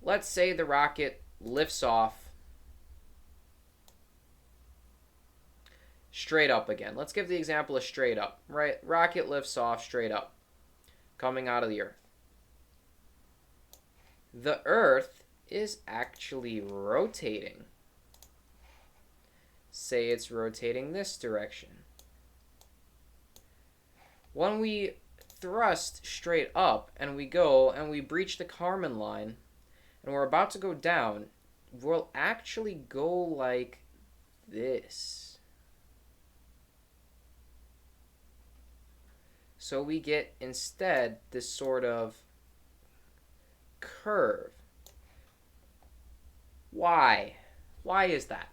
let's say the rocket lifts off straight up again. Let's give the example of straight up, right? Rocket lifts off straight up, coming out of the Earth. The Earth is actually rotating. Say it's rotating this direction. When we thrust straight up and we go and we breach the Kármán line and we're about to go down, we'll actually go like this. So we get instead this sort of curve. Why? Why is that?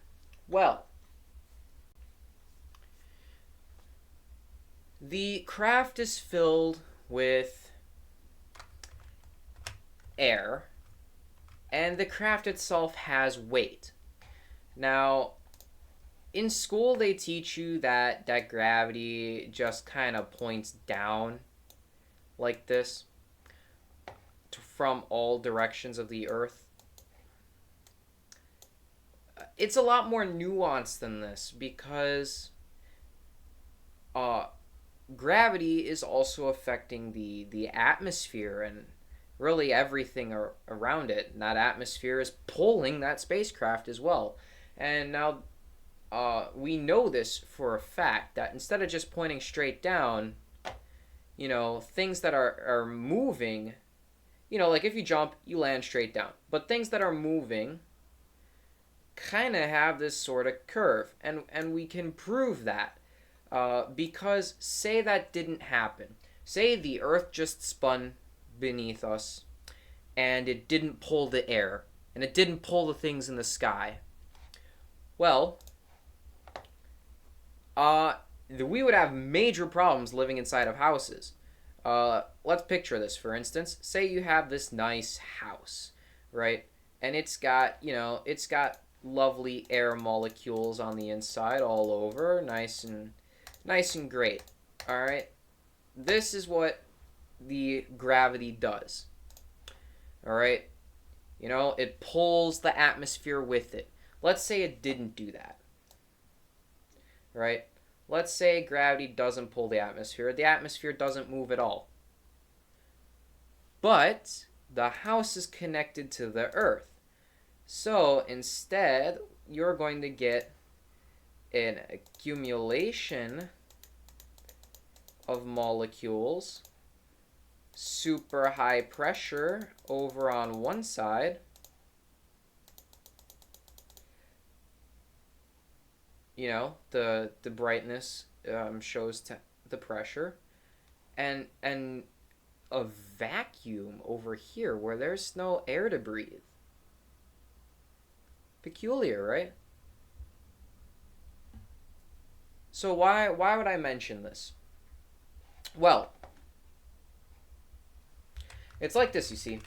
Well, the craft is filled with air, and the craft itself has weight. Now, in school they teach you that gravity just kind of points down like this from all directions of the Earth. It's a lot more nuanced than this because gravity is also affecting the atmosphere and really everything around it. And that atmosphere is pulling that spacecraft as well. And now we know this for a fact that instead of just pointing straight down, things that are moving, like if you jump, you land straight down. But things that are moving kind of have this sort of curve. And we can prove that because say that didn't happen. Say the Earth just spun beneath us and it didn't pull the air and it didn't pull the things in the sky. Well, we would have major problems living inside of houses. Let's picture this, for instance. Say you have this nice house, right? And it's got lovely air molecules on the inside all over, nice and great. All right? This is what the gravity does. All right? It pulls the atmosphere with it. Let's say it didn't do that. Right? Let's say gravity doesn't pull the atmosphere. The atmosphere doesn't move at all. But the house is connected to the Earth. So instead, you're going to get an accumulation of molecules, super high pressure over on one side, the brightness shows the pressure, and a vacuum over here where there's no air to breathe. Peculiar, right? So why would I mention this? Well, it's like this, you see.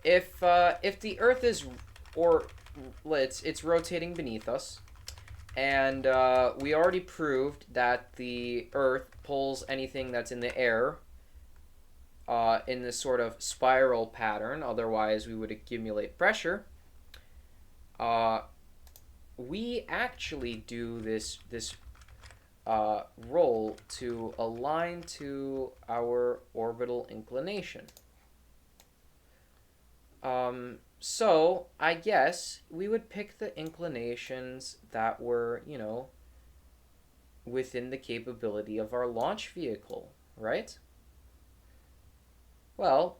If the Earth is, or it's rotating beneath us, and we already proved that the Earth pulls anything that's in the air in this sort of spiral pattern, otherwise we would accumulate pressure. We actually do this roll to align to our orbital inclination. So I guess we would pick the inclinations that were, within the capability of our launch vehicle, right? Well,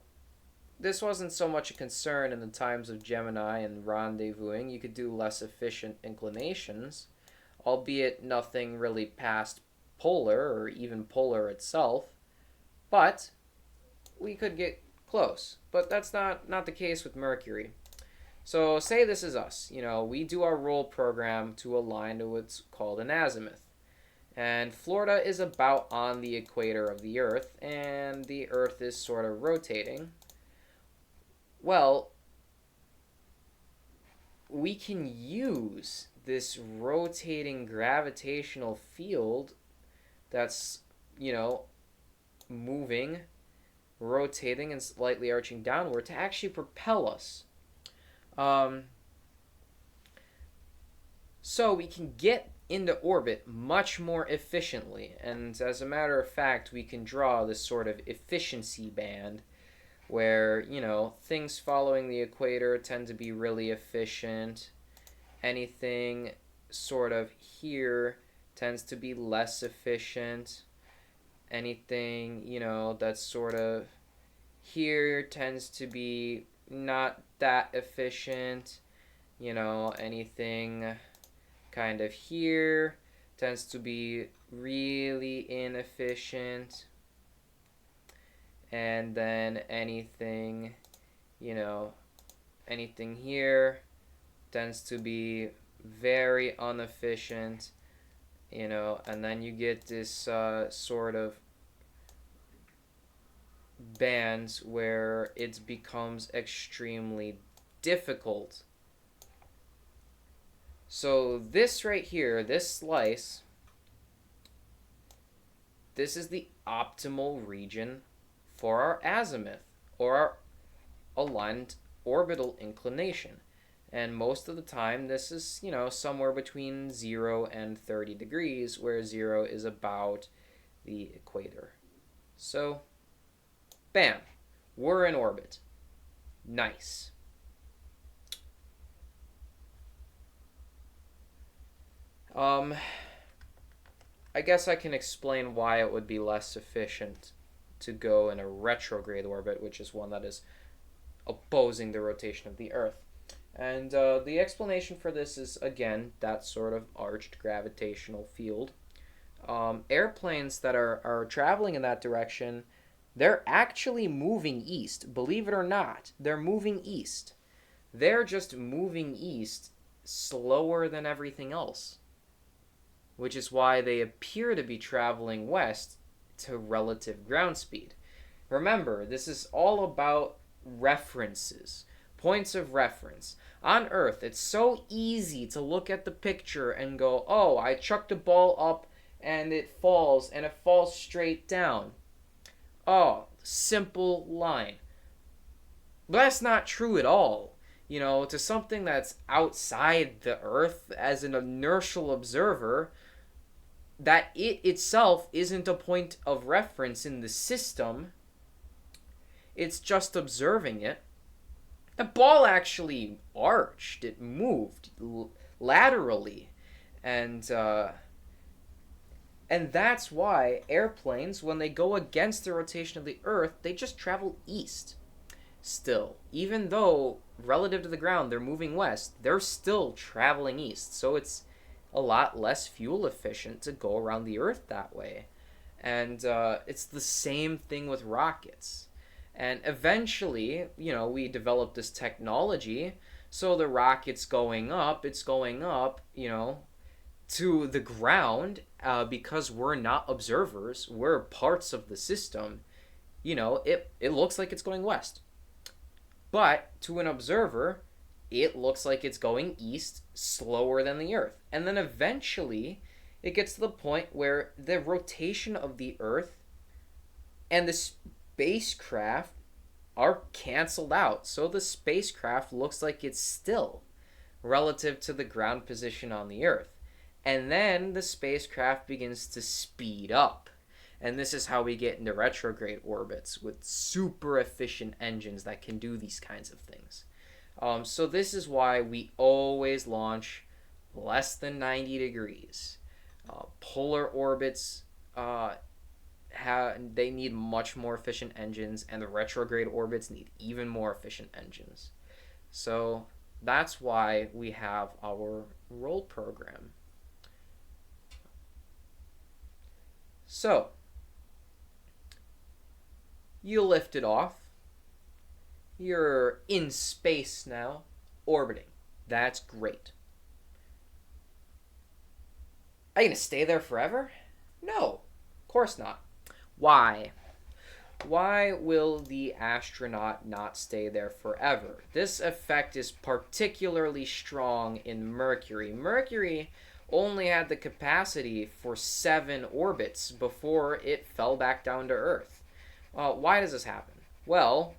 this wasn't so much a concern in the times of Gemini and rendezvousing. You could do less efficient inclinations, albeit nothing really past polar or even polar itself. But we could get close. But that's not the case with Mercury. So say this is us. We do our roll program to align to what's called an azimuth. And Florida is about on the equator of the Earth, and the Earth is sort of rotating. Well, we can use this rotating gravitational field that's, moving, rotating, and slightly arching downward to actually propel us. So we can get into orbit much more efficiently, and as a matter of fact, we can draw this sort of efficiency band where, things following the equator tend to be really efficient. Anything sort of here tends to be less efficient. Anything, that's sort of here tends to be not that efficient. Anything kind of here tends to be really inefficient. And then anything here tends to be very inefficient, and then you get this sort of bands where it becomes extremely difficult. So this right here, this slice, this is the optimal region for our azimuth, or our aligned orbital inclination. And most of the time, this is, somewhere between 0 and 30 degrees, where 0 is about the equator. So, bam, we're in orbit. Nice. Um, I guess I can explain why it would be less efficient to go in a retrograde orbit, which is one that is opposing the rotation of the Earth. And the explanation for this is, again, that sort of arched gravitational field. Airplanes that are traveling in that direction, they're actually moving east. Believe it or not, they're moving east. They're just moving east slower than everything else, which is why they appear to be traveling west to relative ground speed. Remember, this is all about references, points of reference. On Earth, it's so easy to look at the picture and go, oh, I chucked a ball up and it falls straight down. Oh, simple line. But that's not true at all. You know, to something that's outside the Earth, as an inertial observer, that it itself isn't a point of reference in the system. It's just observing it. The ball actually arched. It moved laterally, and that's why airplanes, when they go against the rotation of the Earth, they just travel east. Still, even though relative to the ground they're moving west, they're still traveling east. So it's a lot less fuel efficient to go around the Earth that way. And it's the same thing with rockets. And eventually, we developed this technology. So the rocket's going up, to the ground, because we're not observers, we're parts of the system. It looks like it's going west. But to an observer, it looks like it's going east slower than the Earth. And then eventually, it gets to the point where the rotation of the Earth and the spacecraft are canceled out. So the spacecraft looks like it's still relative to the ground position on the Earth. And then the spacecraft begins to speed up. And this is how we get into retrograde orbits with super efficient engines that can do these kinds of things. So this is why we always launch less than 90 degrees. Polar orbits, they need much more efficient engines, and the retrograde orbits need even more efficient engines. So that's why we have our roll program. So you lift it off. You're in space now, orbiting. That's great. Are you going to stay there forever? No, of course not. Why? Why will the astronaut not stay there forever? This effect is particularly strong in Mercury. Mercury only had the capacity for 7 orbits before it fell back down to Earth. Why does this happen? Well,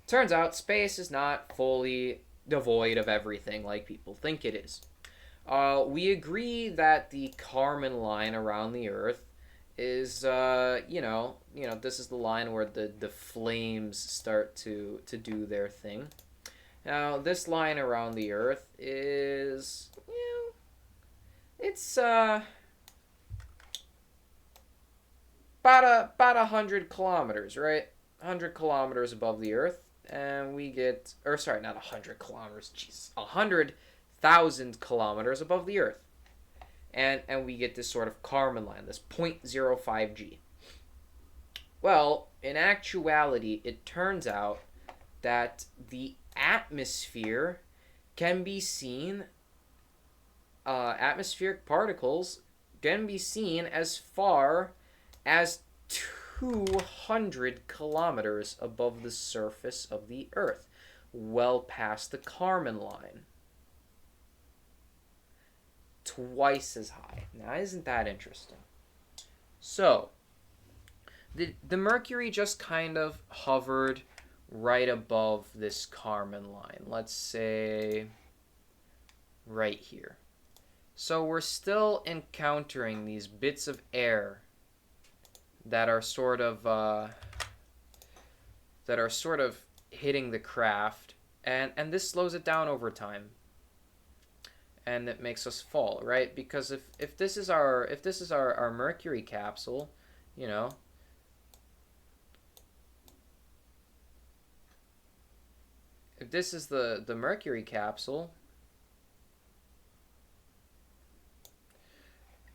turns out space is not fully devoid of everything like people think it is. We agree that the Kármán line around the Earth is, this is the line where the flames start to do their thing. Now, this line around the Earth is, it's about 100 kilometers, right? 100 kilometers above the Earth, and we get, not 100 kilometers, jeez, 100,000 kilometers above the Earth. And we get this sort of Kármán line, this 0.05 G. Well, in actuality, it turns out that the atmosphere can be seen, atmospheric particles can be seen as far as 200 kilometers above the surface of the Earth, well past the Kármán line. Twice as high. Now, isn't that interesting? So, the Mercury just kind of hovered right above this Kármán line. Let's say right here. So we're still encountering these bits of air that are sort of hitting the craft, and this slows it down over time, and it makes us fall, right? Because if this is our Mercury capsule, you know, if this is the Mercury capsule,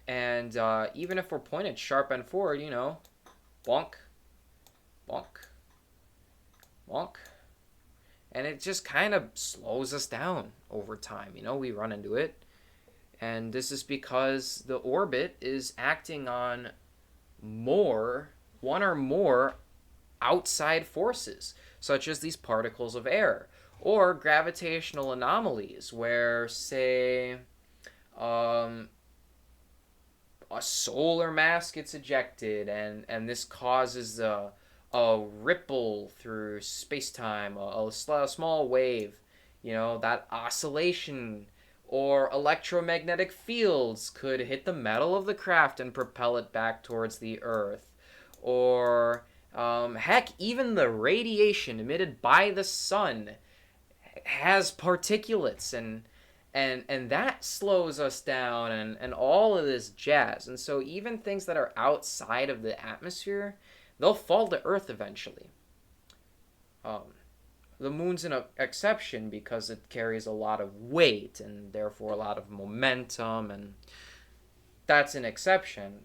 and even if we're pointed sharp and forward, you know, bonk, bonk, bonk, and it just kind of slows us down over time. You know, we run into it, and this is because the orbit is acting on one or more outside forces, such as these particles of air or gravitational anomalies, where, say, um, a solar mass gets ejected, and this causes a ripple through space-time, a small wave, you know, that oscillation or electromagnetic fields could hit the metal of the craft and propel it back towards the earth. Or heck, even the radiation emitted by the sun has particulates, and that slows us down, and all of this jazz. And so even things that are outside of the atmosphere, they'll fall to earth eventually. um, the moon's an exception because it carries a lot of weight and therefore a lot of momentum, and that's an exception.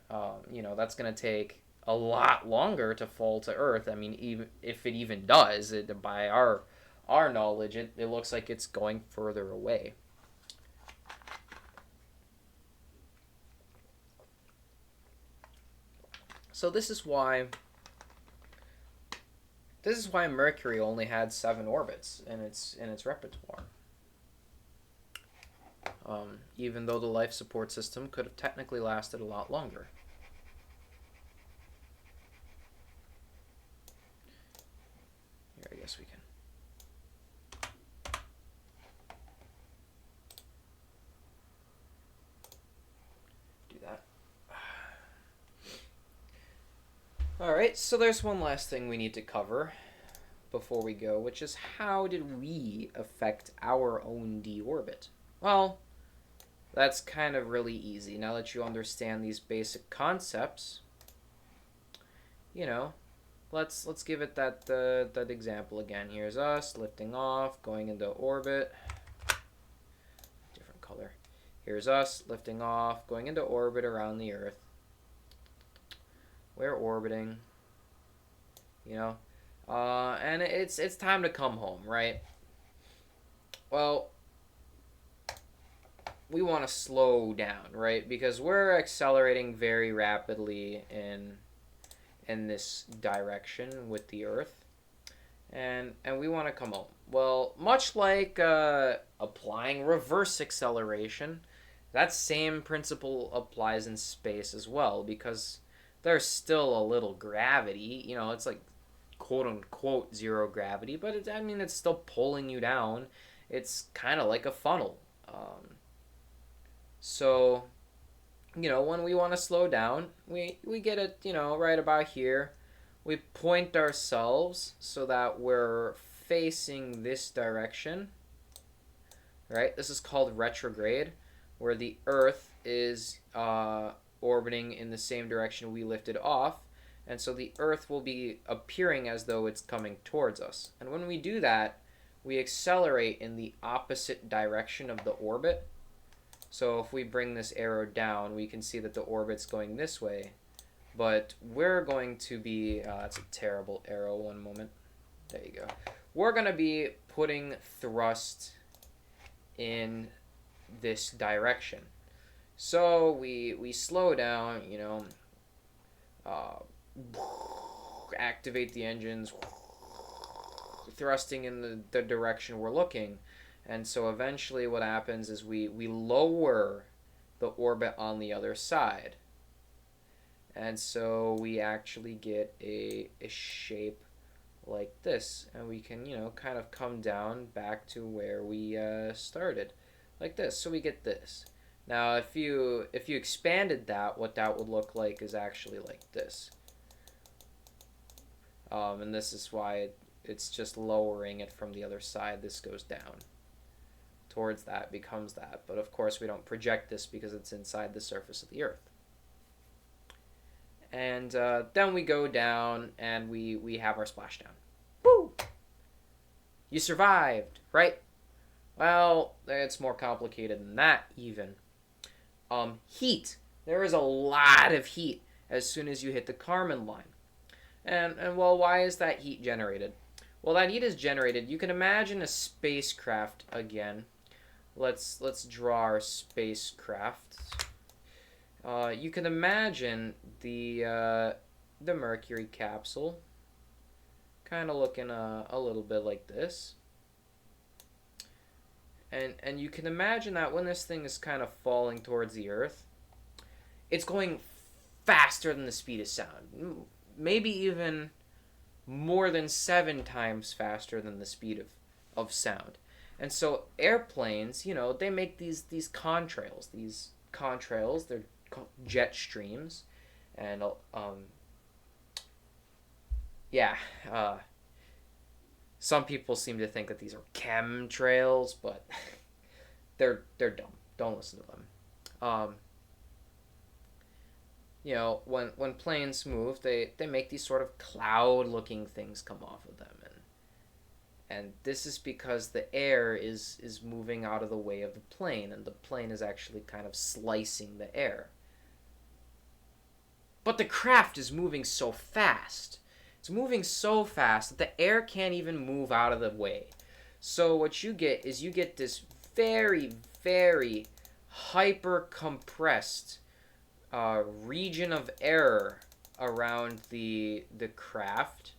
You know, that's going to take a lot longer to fall to earth. I mean, even if it even does, by our knowledge, it looks like it's going further away. So this is why Mercury only had 7 orbits in its repertoire. Even though the life support system could have technically lasted a lot longer. Here, I guess we can do that. Alright, so there's one last thing we need to cover before we go, which is how did we affect our own deorbit? Well, that's kind of really easy. Now that you understand these basic concepts, you know, let's give it that example again. Here's us lifting off, going into orbit. Different color. Here's us lifting off, going into orbit around the Earth. We're orbiting, you know, and it's time to come home, right? Well, we want to slow down, right? Because we're accelerating very rapidly in this direction with the Earth, and we want to come home. Well, much like applying reverse acceleration, that same principle applies in space as well, because there's still a little gravity. You know, it's like quote unquote zero gravity, but it's still pulling you down. It's kind of like a funnel. So, you know, when we want to slow down, we get it, you know, right about here. We point ourselves so that we're facing this direction, right? This is called retrograde, where the Earth is orbiting in the same direction we lifted off, and so the Earth will be appearing as though it's coming towards us. And when we do that, we accelerate in the opposite direction of the orbit. So if we bring this arrow down, we can see that the orbit's going this way, but we're going to be, that's a terrible arrow, one moment. There you go. We're going to be putting thrust in this direction. So we slow down, you know, activate the engines, thrusting in the direction we're looking. And so eventually what happens is we lower the orbit on the other side. And so we actually get a shape like this. And we can, you know, kind of come down back to where we started. Like this. So we get this. Now if you expanded that, what that would look like is actually like this. And this is why It's just lowering it from the other side. This goes down towards that, becomes that. But of course, we don't project this because it's inside the surface of the Earth. And then we go down and we have our splashdown. Woo! You survived, right? Well, it's more complicated than that, even. Heat. There is a lot of heat as soon as you hit the Kármán line. And well, why is that heat generated? Well, that heat is generated. You can imagine a spacecraft again. Let's draw our spacecraft. You can imagine the Mercury capsule, kind of looking a little bit like this. And you can imagine that when this thing is kind of falling towards the Earth, it's going faster than the speed of sound. Maybe even more than 7 times faster than the speed of sound. And so airplanes, they make these contrails. These contrails, they're called jet streams. And some people seem to think that these are chemtrails, but they're dumb. Don't listen to them. When planes move, they make these sort of cloud-looking things come off of them, and this is because the air is moving out of the way of the plane, and the plane is actually kind of slicing the air. But the craft is moving so fast. It's moving so fast that the air can't even move out of the way. So what you get is this very, very hyper-compressed region of air around the craft,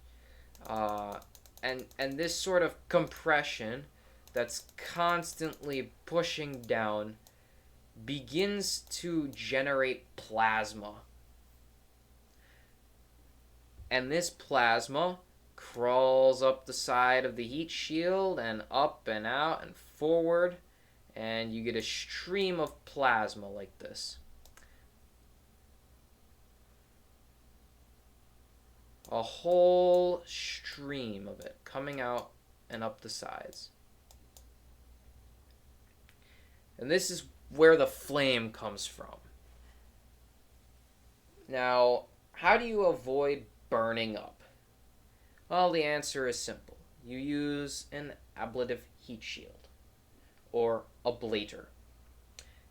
and this sort of compression that's constantly pushing down begins to generate plasma. And this plasma crawls up the side of the heat shield and up and out and forward, and you get a stream of plasma like this. A whole stream of it coming out and up the sides. And this is where the flame comes from. Now, how do you avoid burning up? Well, the answer is simple. You use an ablative heat shield, or ablator.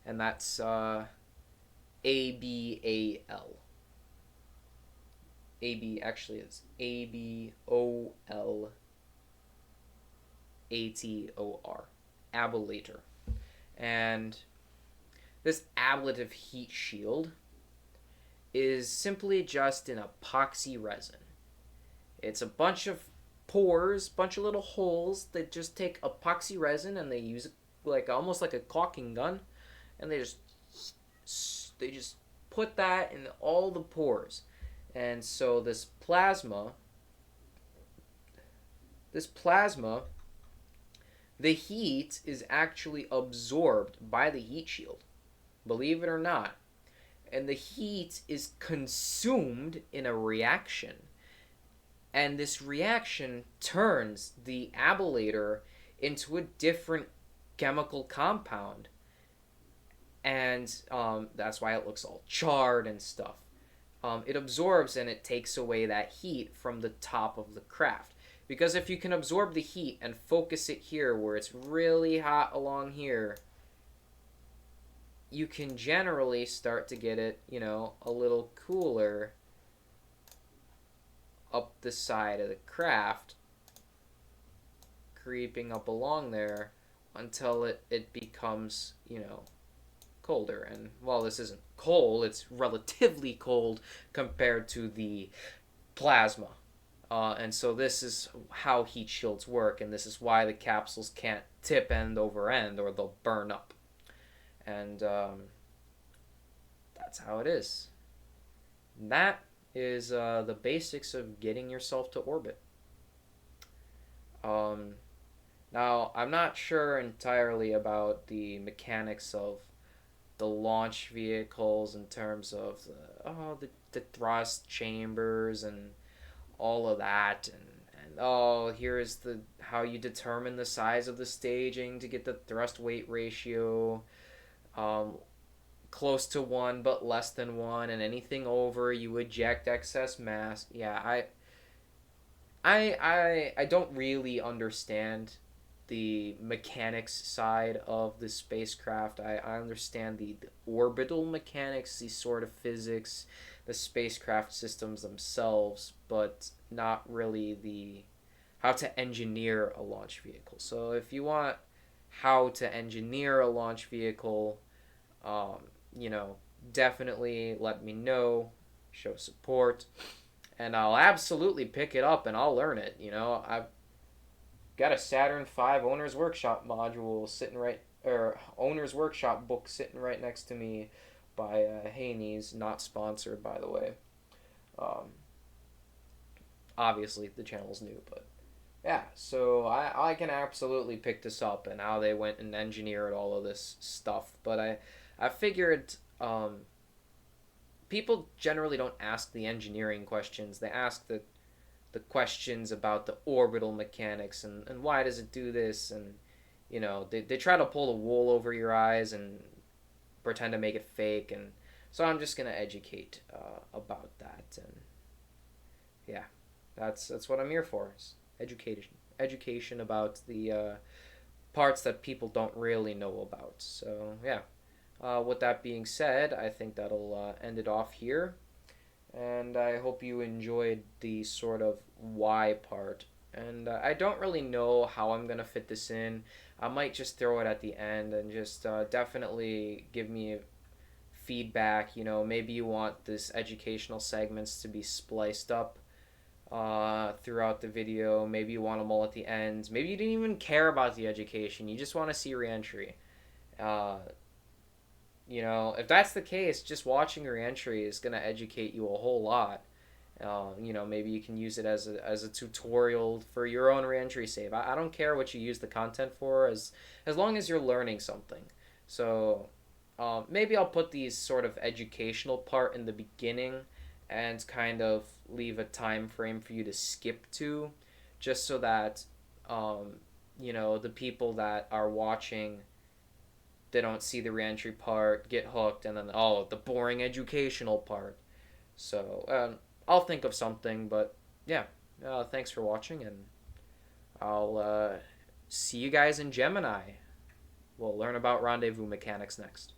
And that's ABAL. AB actually is ABOLATOR. Ablator. And this ablative heat shield is simply just an epoxy resin. It's a bunch of pores, bunch of little holes that just take epoxy resin and they use it almost like a caulking gun, and they just put that in all the pores. And so this plasma, the heat is actually absorbed by the heat shield, believe it or not. And the heat is consumed in a reaction. And this reaction turns the ablator into a different chemical compound. And that's why it looks all charred and stuff. It absorbs and it takes away that heat from the top of the craft. Because if you can absorb the heat and focus it here where it's really hot along here, you can generally start to get it, a little cooler up the side of the craft, creeping up along there until it becomes, colder. And while this isn't cold, it's relatively cold compared to the plasma. And so this is how heat shields work, and this is why the capsules can't tip end over end or they'll burn up. And that's how it is. And that is the basics of getting yourself to orbit. Now, I'm not sure entirely about the mechanics of the launch vehicles in terms of the thrust chambers and all of that, and oh, here's the how you determine the size of the staging to get the thrust weight ratio. Um, Close to one but less than one, and anything over you eject excess mass. Yeah, I don't really understand the mechanics side of the spacecraft. I understand the orbital mechanics, the sort of physics, the spacecraft systems themselves, but not really the how to engineer a launch vehicle. So if you want how to engineer a launch vehicle, um, you know, definitely let me know, show support, and I'll absolutely pick it up and I'll learn it. I've got a Saturn V Owner's Workshop module sitting right, or Owner's Workshop book sitting right next to me by Haney's, not sponsored by the way. Um, Obviously the channel's new, but yeah, so I can absolutely pick this up and how they went and engineered all of this stuff. But I figured people generally don't ask the engineering questions. They ask the questions about the orbital mechanics and why does it do this, and they try to pull the wool over your eyes and pretend to make it fake. And so I'm just gonna educate about that. And yeah, that's what I'm here for, is education about the parts that people don't really know about. So yeah, with that being said, I think that'll end it off here. And I hope you enjoyed the sort of why part. And I don't really know how I'm going to fit this in. I might just throw it at the end and just definitely give me feedback. Maybe you want this educational segments to be spliced up throughout the video. Maybe you want them all at the end. Maybe you didn't even care about the education. You just want to see reentry. Uh, if that's the case, just watching Reentry is going to educate you a whole lot. Maybe you can use it as a tutorial for your own reentry save. I don't care what you use the content for, as long as you're learning something. So maybe I'll put these sort of educational part in the beginning and kind of leave a time frame for you to skip to, just so that the people that are watching, they don't see the reentry part, get hooked, and then the boring educational part. So I'll think of something, but yeah, thanks for watching, and I'll see you guys in Gemini. We'll learn about rendezvous mechanics next.